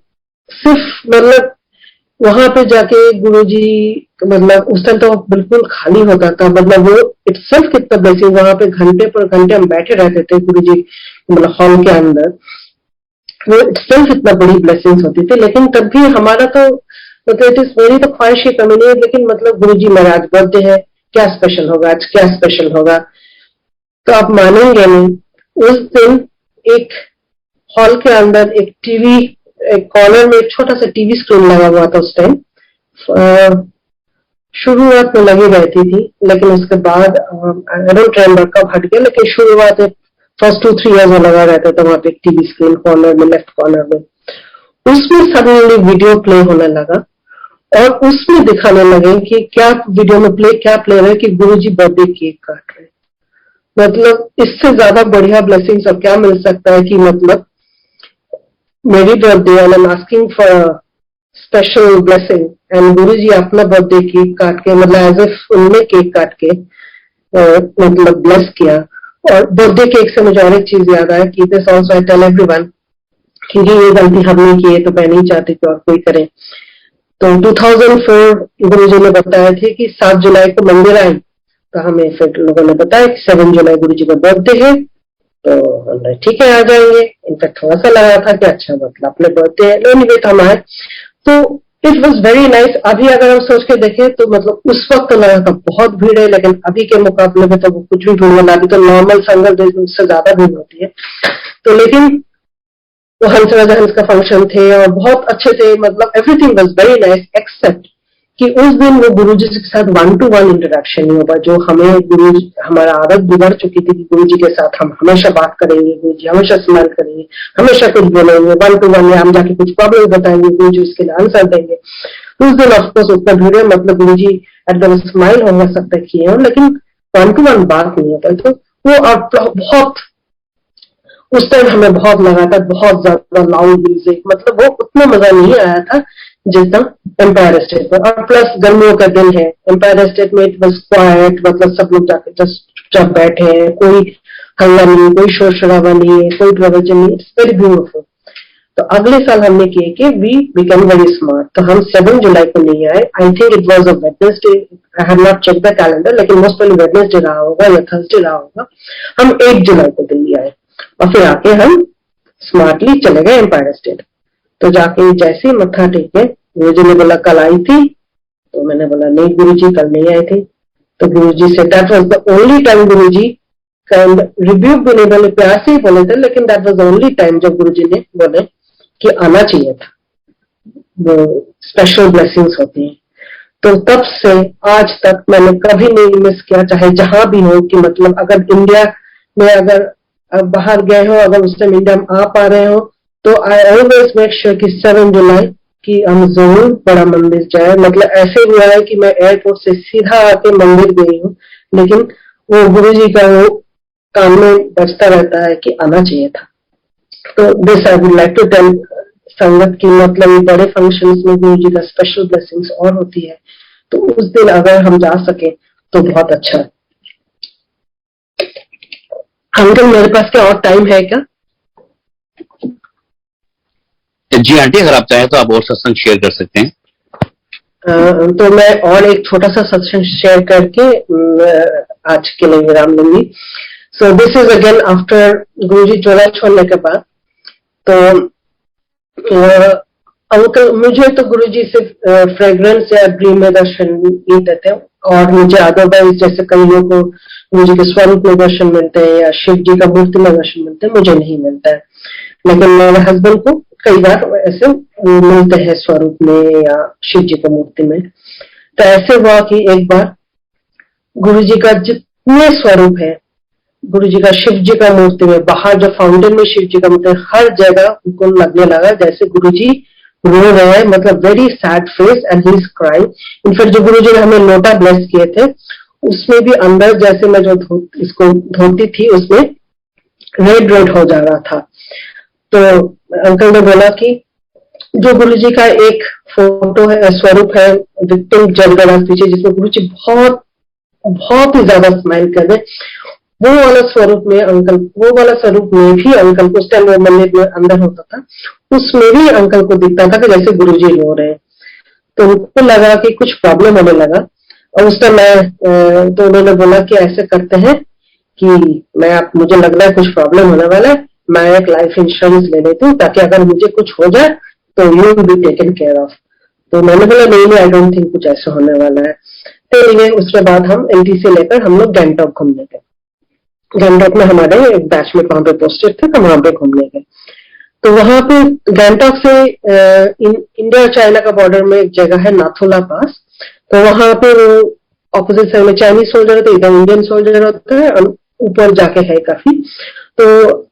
सिर्फ मतलब वहां पे जाके गुरुजी, मतलब उस टाइम तो बिल्कुल खाली होता था, मतलब वो इटसेल्फ कितना ब्लेसिंग, वहां पे घंटे पर घंटे हम बैठे रहते थे गुरुजी मतलब हॉल के अंदर, वो इटसेल्फ इतना बड़ी ब्लेसिंग्स होती थी। लेकिन तब भी हमारा तो मतलब इट इज मेरी तो ख्वाहिश की कमी नहीं है, लेकिन मतलब गुरुजी मेरा आज बर्थडे है, क्या स्पेशल होगा आज, क्या स्पेशल होगा। तो आप मानेंगे नहीं, उस दिन एक हॉल के अंदर एक टीवी, एक कॉर्नर में एक छोटा सा टीवी स्क्रीन लगा हुआ था उस टाइम। शुरुआत में लगी रहती थी, लेकिन उसके बाद आई डोंट रिमेंबर कब हट गया, लेकिन शुरुआत फर्स्ट 2-3 इयर्स में लगा रहता था वहां पे एक टीवी स्क्रीन कॉर्नर में, लेफ्ट कॉर्नर में। उसमें सडनली वीडियो प्ले होने लगा, और उसमें दिखाने लगे कि क्या वीडियो में क्या प्ले रहे कि गुरुजी बर्थडे केक काट रहे। मतलब इससे ज्यादा बढ़िया ब्लेसिंग्स अब क्या मिल सकता है कि मतलब मेरी birthday and I am asking for special blessing, and Guruji अपना बर्थडे केक काट के, मतलब एज इफ उन्होंने केक काट के मतलब ब्लेस किया। और बर्थडे केक से मुझे और एक चीज याद आया कि this also I tell everyone कि ये गलती हमने की है, तो मैं नहीं चाहती कि और कोई करे। तो 2004 गुरुजी ने बताया थे कि 7 जुलाई को मंदिर आए, तो हमें फिर लोगों ने बताया कि 7 जुलाई गुरुजी का बर्थडे है, तो हमने ठीक है आ जाएंगे। इनफैक्ट थोड़ा सा लगा था कि अच्छा मतलब अपने बर्थडे है, एनीवे हम आए। तो इट वॉज वेरी नाइस। अभी अगर हम सोच के देखें तो मतलब उस वक्त तो लगा था बहुत भीड़ है, लेकिन अभी के मुकाबले में तो वो कुछ भी भीड़ नहीं, अभी तो नॉर्मल संगत उससे ज्यादा भीड़ होती है। तो लेकिन वो हंस राजा हंस का फंक्शन थे और बहुत अच्छे थे, मतलब everything was very nice, except कि उस दिन वो गुरुजी के साथ 1-to-1 इंटरेक्शन नहीं होगा, जो हमें गुरुजी, हमारा आदत बिगड़ चुकी थी कि गुरुजी के साथ हम हमेशा बात करेंगे, गुरुजी हमेशा स्माइल करेंगे, हमेशा कुछ बोलेंगे, 1-to-1 में हम जाके कुछ प्रॉब्लम बताएंगे, गुरुजी उसके लिए आंसर देंगे। उस दिन ऑफकोर्स उतना भीड़, मतलब गुरुजी एकदम स्माइल हो सकता किए हैं, लेकिन 1-to-1 बात नहीं होता। तो वो बहुत उस टाइम हमें बहुत लगा था, बहुत ज्यादा लाउड म्यूजिक, मतलब वो उतना मजा नहीं आया था जितना एम्पायर स्टेट में। और प्लस गर्मियों का दिन है, एम्पायर स्टेट में इट वाज क्वाइट, मतलब सब लोग जाके जस्ट चुपचाप बैठे हैं, कोई हल्ला नहीं, कोई शोर शराबा नहीं है, कोई प्रवचन नहीं, इट्स वेरी ब्यूटीफुल। तो अगले साल हमने किए कि वी बिकम वेरी स्मार्ट, तो हम 7 जुलाई को नहीं आए। I think it was a Wednesday, I have not check the calendar, लेकिन मोस्ट प्रोबेबली वेडनेसडे रहा होगा या थर्सडे रहा होगा। हम 8 जुलाई को दिल्ली आए और फिर आके हम स्मार्टली चले गए एम्पायर स्टेट। तो जाके जैसे ही मत्था टेके, गुरुजी ने बोला कल आई थी, तो मैंने बोला नहीं गुरुजी कल नहीं आए थे। तो गुरुजी से that was the only time Guruji kind review भी नहीं बोले, प्यार से ही बोले थे, लेकिन दैट वाज ओनली टाइम जब गुरुजी ने बोले कि आना चाहिए था, वो स्पेशल ब्लेसिंग्स होती हैं। तो तब से आज तक मैंने कभी नहीं मिस किया, चाहे जहां भी हो, कि मतलब अगर इंडिया में अगर बाहर गए हो, अगर उस टाइम इंडिया में आ पा रहे हो, तो आई ऑलवेज मेक श्योर कि 7 जुलाई कि हम जरूर बड़ा मंदिर जाए। मतलब ऐसे हुआ है कि मैं एयरपोर्ट से सीधा आके मंदिर गई हूँ, लेकिन वो गुरुजी का वो कान में बजता रहता है कि आना चाहिए था। तो this I would like to tell sangat की, मतलब बड़े फंक्शंस में गुरु जी का स्पेशल ब्लेसिंग्स और होती है, तो उस दिन अगर हम जा सके तो बहुत अच्छा है। अंकल मेरे पास क्या और टाइम है क्या? जी आंटी, अगर आप चाहें तो आप और सत्संग शेयर कर सकते हैं। तो मैं और एक छोटा सा सत्संग शेयर करके आज के लिए विराम लूंगी। So this is again after Guruji चोला छोड़ने के बाद। तो अंकल, मुझे तो गुरुजी सिर्फ फ्रेग्रेंस या ड्रीम में दर्शन नहीं देते, और मुझे अदरवाइज जैसे कई लोगों को गुरुजी के स्वरूप में दर्शन मिलते हैं या शिव जी का मूर्ति में दर्शन मिलते हैं, मुझे नहीं मिलता है। लेकिन मेरे हस्बैंड को कई बार ऐसे मिलते हैं स्वरूप में या शिव जी की मूर्ति में। तो ऐसे हुआ कि एक बार गुरु जी का जितने स्वरूप है, गुरु जी का शिव जी का मूर्ति में, बाहर जो फाउंटेन में शिव जी का मूर्ति, हर जगह उनको लगने लगा जैसे गुरु जी रो रहे हैं, मतलब very sad face and he is crying. In fact जो गुरु जी ने हमें लोटा ब्लेस किए थे, उसमें भी अंदर जैसे मैं जो इसको धोती थी उसमें रेड रेड हो जा रहा था। तो अंकल ने बोला कि जो गुरु जी का एक फोटो है, स्वरूप है विक्टिम जनगणना पीछे, जिसमें गुरु जी बहुत बहुत ही ज्यादा स्माइल कर रहे, वो वाला स्वरूप में अंकल, वो वाला स्वरूप में भी अंकल को, उस टाइम वो मंदिर में अंदर होता था, उसमें भी अंकल को दिखता था कि जैसे गुरु जी रो रहे हैं। तो उनको लगा कि कुछ प्रॉब्लम होने लगा, और उस टाइम मैं तो उन्होंने बोला कि ऐसे करते हैं कि मुझे लग रहा है कुछ प्रॉब्लम होने वाला है, मैं एक लाइफ इंश्योरेंस ले लेती हूँ ताकि अगर मुझे कुछ हो जाए तो you will be taken care of. तो मैंने बोला नहीं, आई डोंट थिंक कुछ ऐसा होने वाला है। तो उसके बाद हम एलटीसी लेकर हम लोग गैंगटॉक घूमने गए। गैंगटॉक में हमारे एक बैचमेट वहां पे पोस्टेड थे, तो वहां पे घूमने गए। तो वहां पे गैंगटॉक से इंडिया चाइना का बॉर्डर में एक जगह है नाथुला पास, तो वहां पे ऑपोजिट साइड में चाइनीज सोल्जर होते हैं, इधर इंडियन सोल्जर होते हैं, और ऊपर जाके है काफी। तो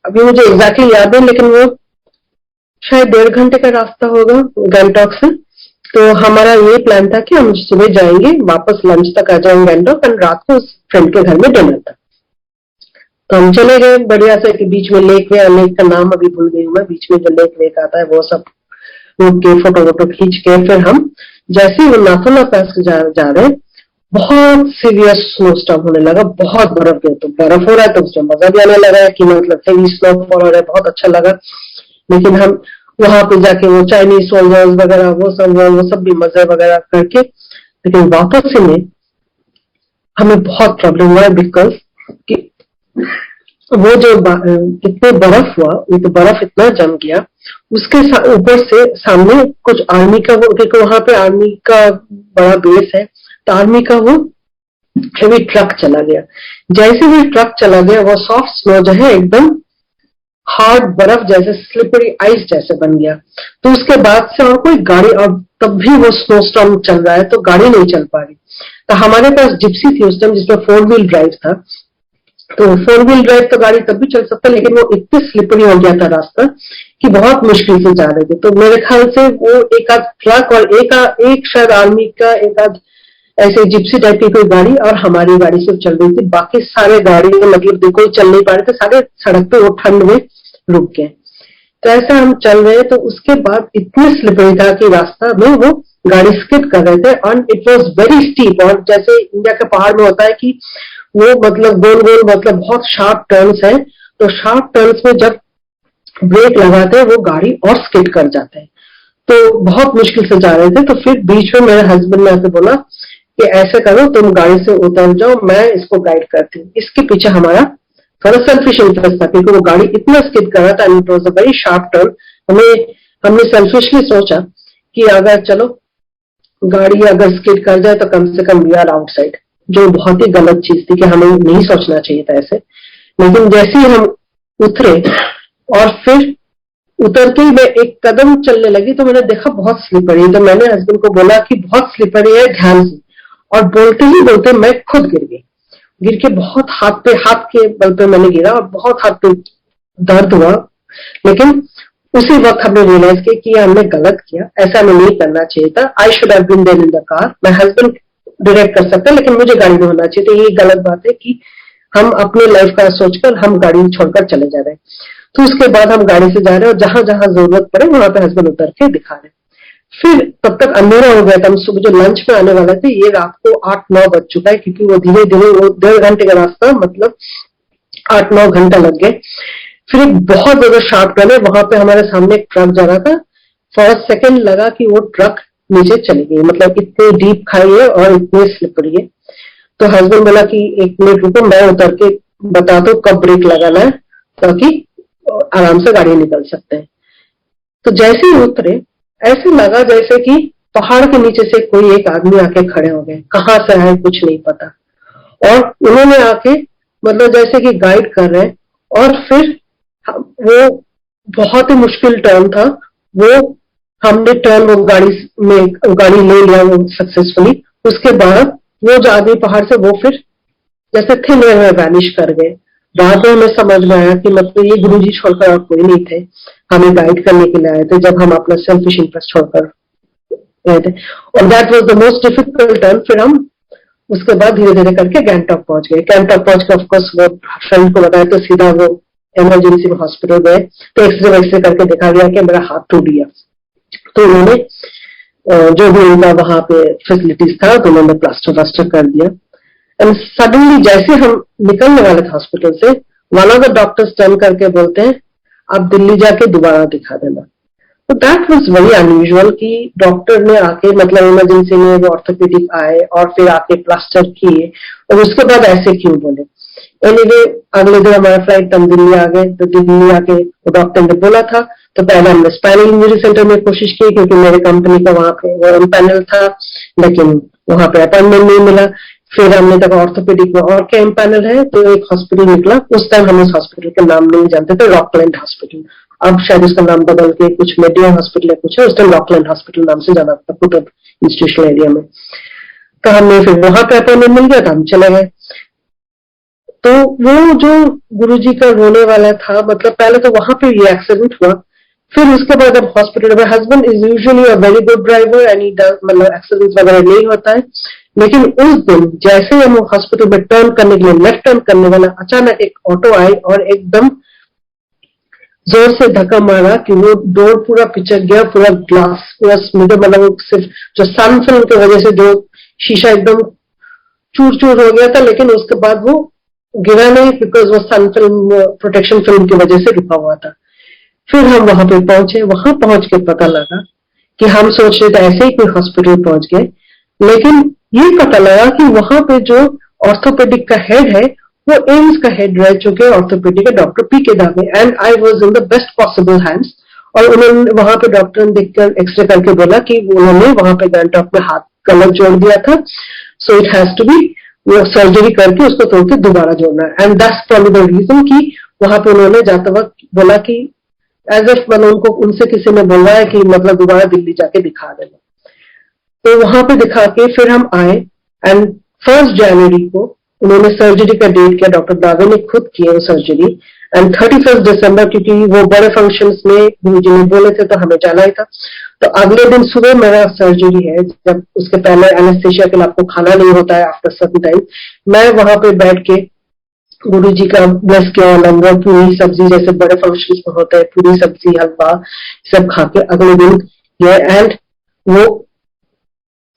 अभी मुझे एग्जैक्टली याद है, लेकिन वो शायद 1.5 घंटे का रास्ता होगा गैंगटॉक से। तो हमारा ये प्लान था कि हम सुबह जाएंगे, वापस लंच तक आ जाएंगे गैंगटॉक, और रात को उस फ्रेंड के घर में डिनर था। तो हम चले गए बढ़िया से, कि बीच में लेक है, लेक का नाम अभी भूल गई हूँ मैं, बीच में जो लेक आता है वो सब रुक के फोटो वोटो खींच के, फिर हम जैसे ही नाथुला पास जा रहे, बहुत सीवियर स्नो स्टॉर्म होने लगा, बहुत बर्फ है, तो बर्फ हो रहा है तो उसमें मजा भी आने लगा है कि मतलब हेवी स्नोफॉल हो रहा है, बहुत अच्छा लगा। लेकिन हम वहां पे जाके वो चाइनीज सोल्जर्स वगैरह वो सब भी मजे वगैरह करके, लेकिन वापस से में हमें बहुत प्रॉब्लम हुआ, बिकॉज कि वो जो कितने बर्फ हुआ, वो तो बर्फ इतना जम गया, उसके ऊपर से सामने कुछ आर्मी का, वो क्योंकि वहां पे आर्मी का बड़ा बेस है, तो आर्मी का वो हेवी ट्रक चला गया। जैसे भी ट्रक चला गया, वो सॉफ्ट स्नो जो है एकदम हार्ड बर्फ जैसे, स्लिपरी आइस जैसे बन गया। तो उसके बाद से और कोई गाड़ी, और तब भी वो स्नो स्टॉर्म चल रहा है तो गाड़ी नहीं चल पा रही। तो हमारे पास जिप्सी थी उस टाइम, जिसमें 4 व्हील ड्राइव था, तो 4 व्हील ड्राइव तो गाड़ी तब भी चल सकता, लेकिन वो इतने स्लिपरी हो गया था रास्ता कि बहुत मुश्किल से जा रहे थे। तो मेरे ख्याल से वो एक आध ट्रक और एक शायद आर्मी का एक आध ऐसे जिप्सी टाइप की कोई गाड़ी, और हमारी गाड़ी सिर्फ चल रही थी, बाकी सारे गाड़ी मतलब कोई चल नहीं पा रहे थे, सारे सड़क पे वो ठंड में रुक गए। तो ऐसा हम चल रहे, तो उसके बाद इतनी स्लिपरी था कि रास्ता में वो गाड़ी स्किप कर रहे थे, और इट वॉज वेरी स्टीप, और जैसे इंडिया के पहाड़ में होता है कि वो मतलब गोल गोल, मतलब बहुत शार्प टर्न्स है, तो शार्प टर्न्स में जब ब्रेक लगाते हैं वो गाड़ी और स्किड कर जाते हैं। तो बहुत मुश्किल से जा रहे थे, तो फिर बीच में मेरे हस्बैंड ने ऐसे बोला कि ऐसे करो, तुम गाड़ी से उतर जाओ, मैं इसको गाइड करती हूँ। इसके पीछे हमारा थोड़ा सेल्फिश इंटरेस्ट था, क्योंकि वो गाड़ी इतना स्किड कर रहा था, and it was a very sharp turn. हमने सेल्फिशली सोचा कि अगर चलो गाड़ी अगर स्किड कर जाए तो कम से कम वी आर आउटसाइड, जो बहुत ही गलत चीज थी कि हमें नहीं सोचना चाहिए था ऐसे। लेकिन जैसे ही हम उतरे और फिर उतर के मैं एक कदम चलने लगी तो मैंने देखा बहुत स्लिपरी है। तो मैंने हस्बैंड को बोला कि बहुत स्लिपरी है, ध्यान से। और बोलते ही बोलते मैं खुद गिर गई। गिर के बहुत हाथ के बल पे मैंने गिरा और बहुत हाथ पे दर्द हुआ। लेकिन उसी वक्त हमने रियलाइज किया कि हमने गलत किया, ऐसा हमें नहीं करना चाहिए था। I should have been there in the car. मैं हस्बैंड डायरेक्ट कर सकते हैं, लेकिन मुझे गाड़ी में होना चाहिए। तो ये गलत बात है कि हम अपने लाइफ का सोचकर हम गाड़ी छोड़कर चले जा रहे हैं। तो उसके बाद हम गाड़ी से जा रहे हैं और जहां जहां जरूरत पड़े वहां पे हस्बैंड उतर के दिखा रहे हैं। फिर तब तक अंधेरा हो गया था। हम सुबह जो लंच में आने वाले थे, ये रात को 8-9 बज चुका है, क्योंकि वो धीरे धीरे वो 1.5 घंटे का रास्ता, मतलब 8-9 घंटा लग गए। फिर एक बहुत ज्यादा शार्प टर्न है, वहां पे हमारे सामने एक ट्रक जा रहा था। फॉर अ सेकेंड लगा कि वो ट्रक नीचे चली गई, मतलब इतनी डीप खाई है और इतनी स्लिपरी है। तो हस्बैंड बोला कि 1 मिनट रुको, मैं उतर के बता दो कब ब्रेक लगाना है, ताकि आराम से गाड़ी निकल सकते हैं। तो जैसे ही उतरे, ऐसे लगा जैसे कि पहाड़ के नीचे से कोई एक आदमी आके खड़े हो गए। कहाँ से आए कुछ नहीं पता, और उन्होंने आके मतलब जैसे कि गाइड कर रहे हैं। और फिर वो बहुत ही मुश्किल टर्न था। वो हमने टर्न वो गाड़ी ले लिया वो सक्सेसफुली। उसके बाद वो जो आदमी पहाड़ से वो फिर जैसे थिन एयर में वैनिश कर गए। बाद में हमें समझ में आया कि मतलब ये गुरुजी छोड़कर और कोई नहीं थे, हमें गाइड करने के लिए आए थे जब हम अपना सेल्फिश इंटरेस्ट छोड़कर गए थे। और that was the most difficult turn. फिर हम उसके बाद धीरे धीरे करके गैंगटॉक पहुंच गए। गैंगटॉक पहुंच के ऑफकोर्स वो फ्रेंड को बताया तो सीधा वो इमरजेंसी में हॉस्पिटल गए। तो एक्सरे करके देखा गया कि मेरा हाथ टूट गया। तो उन्होंने जो भी उनका वहां पे फैसिलिटीज था तो उन्होंने प्लास्टर कर दिया। एंड सडनली जैसे हम निकलने वाले थे हॉस्पिटल से, one of the doctors turn करके बोलते हैं आप दिल्ली जाके दोबारा दिखा देना। तो दैट वाज वेरी अनयूजुअल कि डॉक्टर ने आके मतलब इमरजेंसी में वो ऑर्थोपेडिक आए और फिर आके प्लास्टर किए और उसके बाद ऐसे क्यों बोले। एनीवे अगले दिन हमारा फ्लाइट हम दिल्ली आ गए। तो दिल्ली आके वो डॉक्टर ने बोला था, तो पहले हमने स्पाइनल इंजरी सेंटर में कोशिश की क्योंकि मेरे कंपनी का वहां पे वो पैनल था, लेकिन वहां पे अपॉइंटमेंट नहीं मिला। फिर हमने देखा ऑर्थोपेडिक में और क्या पैनल है, तो एक हॉस्पिटल निकला। उस टाइम हम उस हॉस्पिटल का नाम नहीं जानते थे, रॉकलैंड हॉस्पिटल। अब शायद उसका नाम बदल के कुछ मेडिया हॉस्पिटल है कुछ है, उस टाइम रॉकलैंड हॉस्पिटल नाम से जाना था कुतुब इंस्टीट्यूशनल एरिया में। तो हमें फिर वहां पे अपॉइंटमेंट मिल गया था, हम चले गए। तो वो जो गुरुजी का रोने वाला था, मतलब पहले तो वहां पे ये एक्सीडेंट हुआ। फिर उसके बाद अब हॉस्पिटल में husband is usually a very good driver and he does, मतलब एक्सीडेंट वगैरह नहीं होता है। लेकिन उस दिन जैसे हम हॉस्पिटल में टर्न करने के लिए लेफ्ट टर्न करने वाला, अचानक एक ऑटो आई और एकदम जोर से धक्का मारा कि वो डोर पूरा पिचक गया, पूरा ग्लास पूरा मतलब सिर्फ जो सन फिल्म की वजह से जो शीशा एकदम चूर चूर हो गया था, लेकिन उसके बाद वो गिरा नहीं बिकॉज वो सन फिल्म प्रोटेक्शन फिल्म की वजह से रुका हुआ था। फिर हम वहां पे पहुंचे। वहां पहुंच के पता लगा कि हम सोच रहे थे ऐसे ही कोई हॉस्पिटल पहुंच गए, लेकिन ये पता लगा कि वहां पे जो ऑर्थोपेडिक का हेड है वो एम्स का हेड रह चुके हैं, ऑर्थोपेडिक के डॉक्टर पी.के. दावे। And I was in the best possible hands. और उन्होंने वहां पे डॉक्टर ने देखकर एक्सरे करके बोला कि उन्होंने वहां पे गैंगटॉक में हाथ कलर जोड़ दिया था, so it has to be, वो सर्जरी करके उसको तोड़ के दोबारा जोड़ना है। And that's probably the reason कि वहां पे उन्होंने जाते वक्त बोला कि एज एफ मतलब उनको उनसे किसी ने बोला है कि मतलब दोबारा दिल्ली जाके दिखा देना। तो वहां पे दिखा के फिर हम आए। एंड 1 जनवरी को उन्होंने सर्जरी का डेट किया, डॉक्टर दावे ने खुद किया वो सर्जरी। एंड 31 दिसंबर, क्योंकि वो बड़े फंक्शंस में गुरुजी ने बोले थे तो हमें जाना ही था, तो अगले दिन सुबह मेरा सर्जरी है। जब उसके पहले एनेस्थेशिया के लिए आपको खाना नहीं होता है आफ्टर सर्टेन टाइम। मैं वहां पे बैठ के गुरुजी का ब्लेस किया, लंगर पूरी सब्जी जैसे बड़े फंक्शन में होते हैं, पूरी सब्जी हलवा सब खा के अगले दिन गया। एंड वो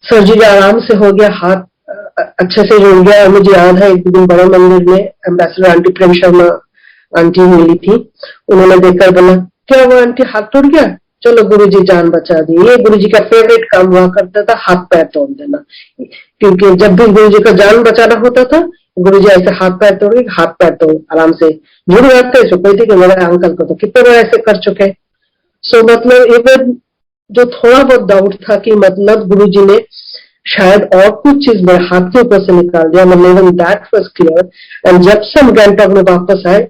सर्जरी आराम से हो गया, हाथ अच्छे से जुड़ गया। मुझे याद है एक दिन बड़े मंदिर में एम्बेसडर आंटी प्रेम शर्मा आंटी मिली थी, उन्होंने देखकर बोला क्या वो आंटी हाथ टूट गया, चलो गुरुजी जान बचा दी। ये गुरुजी का फेवरेट काम हुआ करता था, हाथ पैर तोड़ देना। क्योंकि जब भी गुरुजी का जान बचाना होता था, गुरुजी ऐसे हाथ पैर तोड़ के हाथ पैर तोड़ आराम से जुड़ जाते। सो कहती कि मेरे अंकल को तो कितने बार ऐसे कर चुके। सो मतलब इवन जो थोड़ा बहुत डाउट था कि मतलब गुरुजी ने शायद और कुछ चीज मेरे हाथ के ऊपर से निकाल दिया, मतलब even that was clear. And जब से हम गैंगटॉक में वापस आए,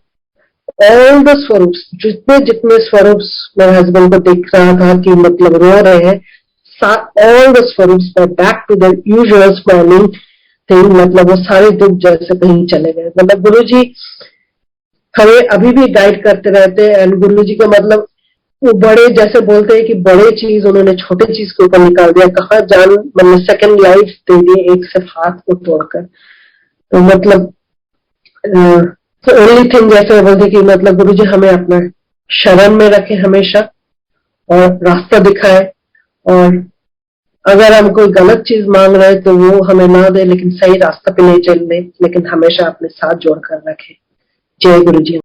ऑल द स्वरूप्स, जितने जितने स्वरूप्स मेरे हस्बैंड को दिख रहा था कि मतलब रो रहे हैं, all the swaroops were back to the usual smiling thing, मतलब वो सारे दुख जैसे कहीं चले गए। मतलब गुरुजी हमें अभी भी गाइड करते रहते हैं, एंड गुरुजी का मतलब वो बड़े, जैसे बोलते हैं कि बड़े चीज उन्होंने छोटे चीज के ऊपर निकाल दिया, कहा जान मतलब सेकंड लाइफ दे दिए एक सिर्फ हाथ को तोड़कर। तो मतलब ओनली थिंग जैसे बोलते कि मतलब गुरुजी हमें अपना शरण में रखे हमेशा, और रास्ता दिखाए, और अगर हम कोई गलत चीज मांग रहे हैं तो वो हमें ना दे, लेकिन सही रास्ता पे नहीं चल दे, लेकिन हमेशा अपने साथ जोड़कर रखे। जय गुरुजी।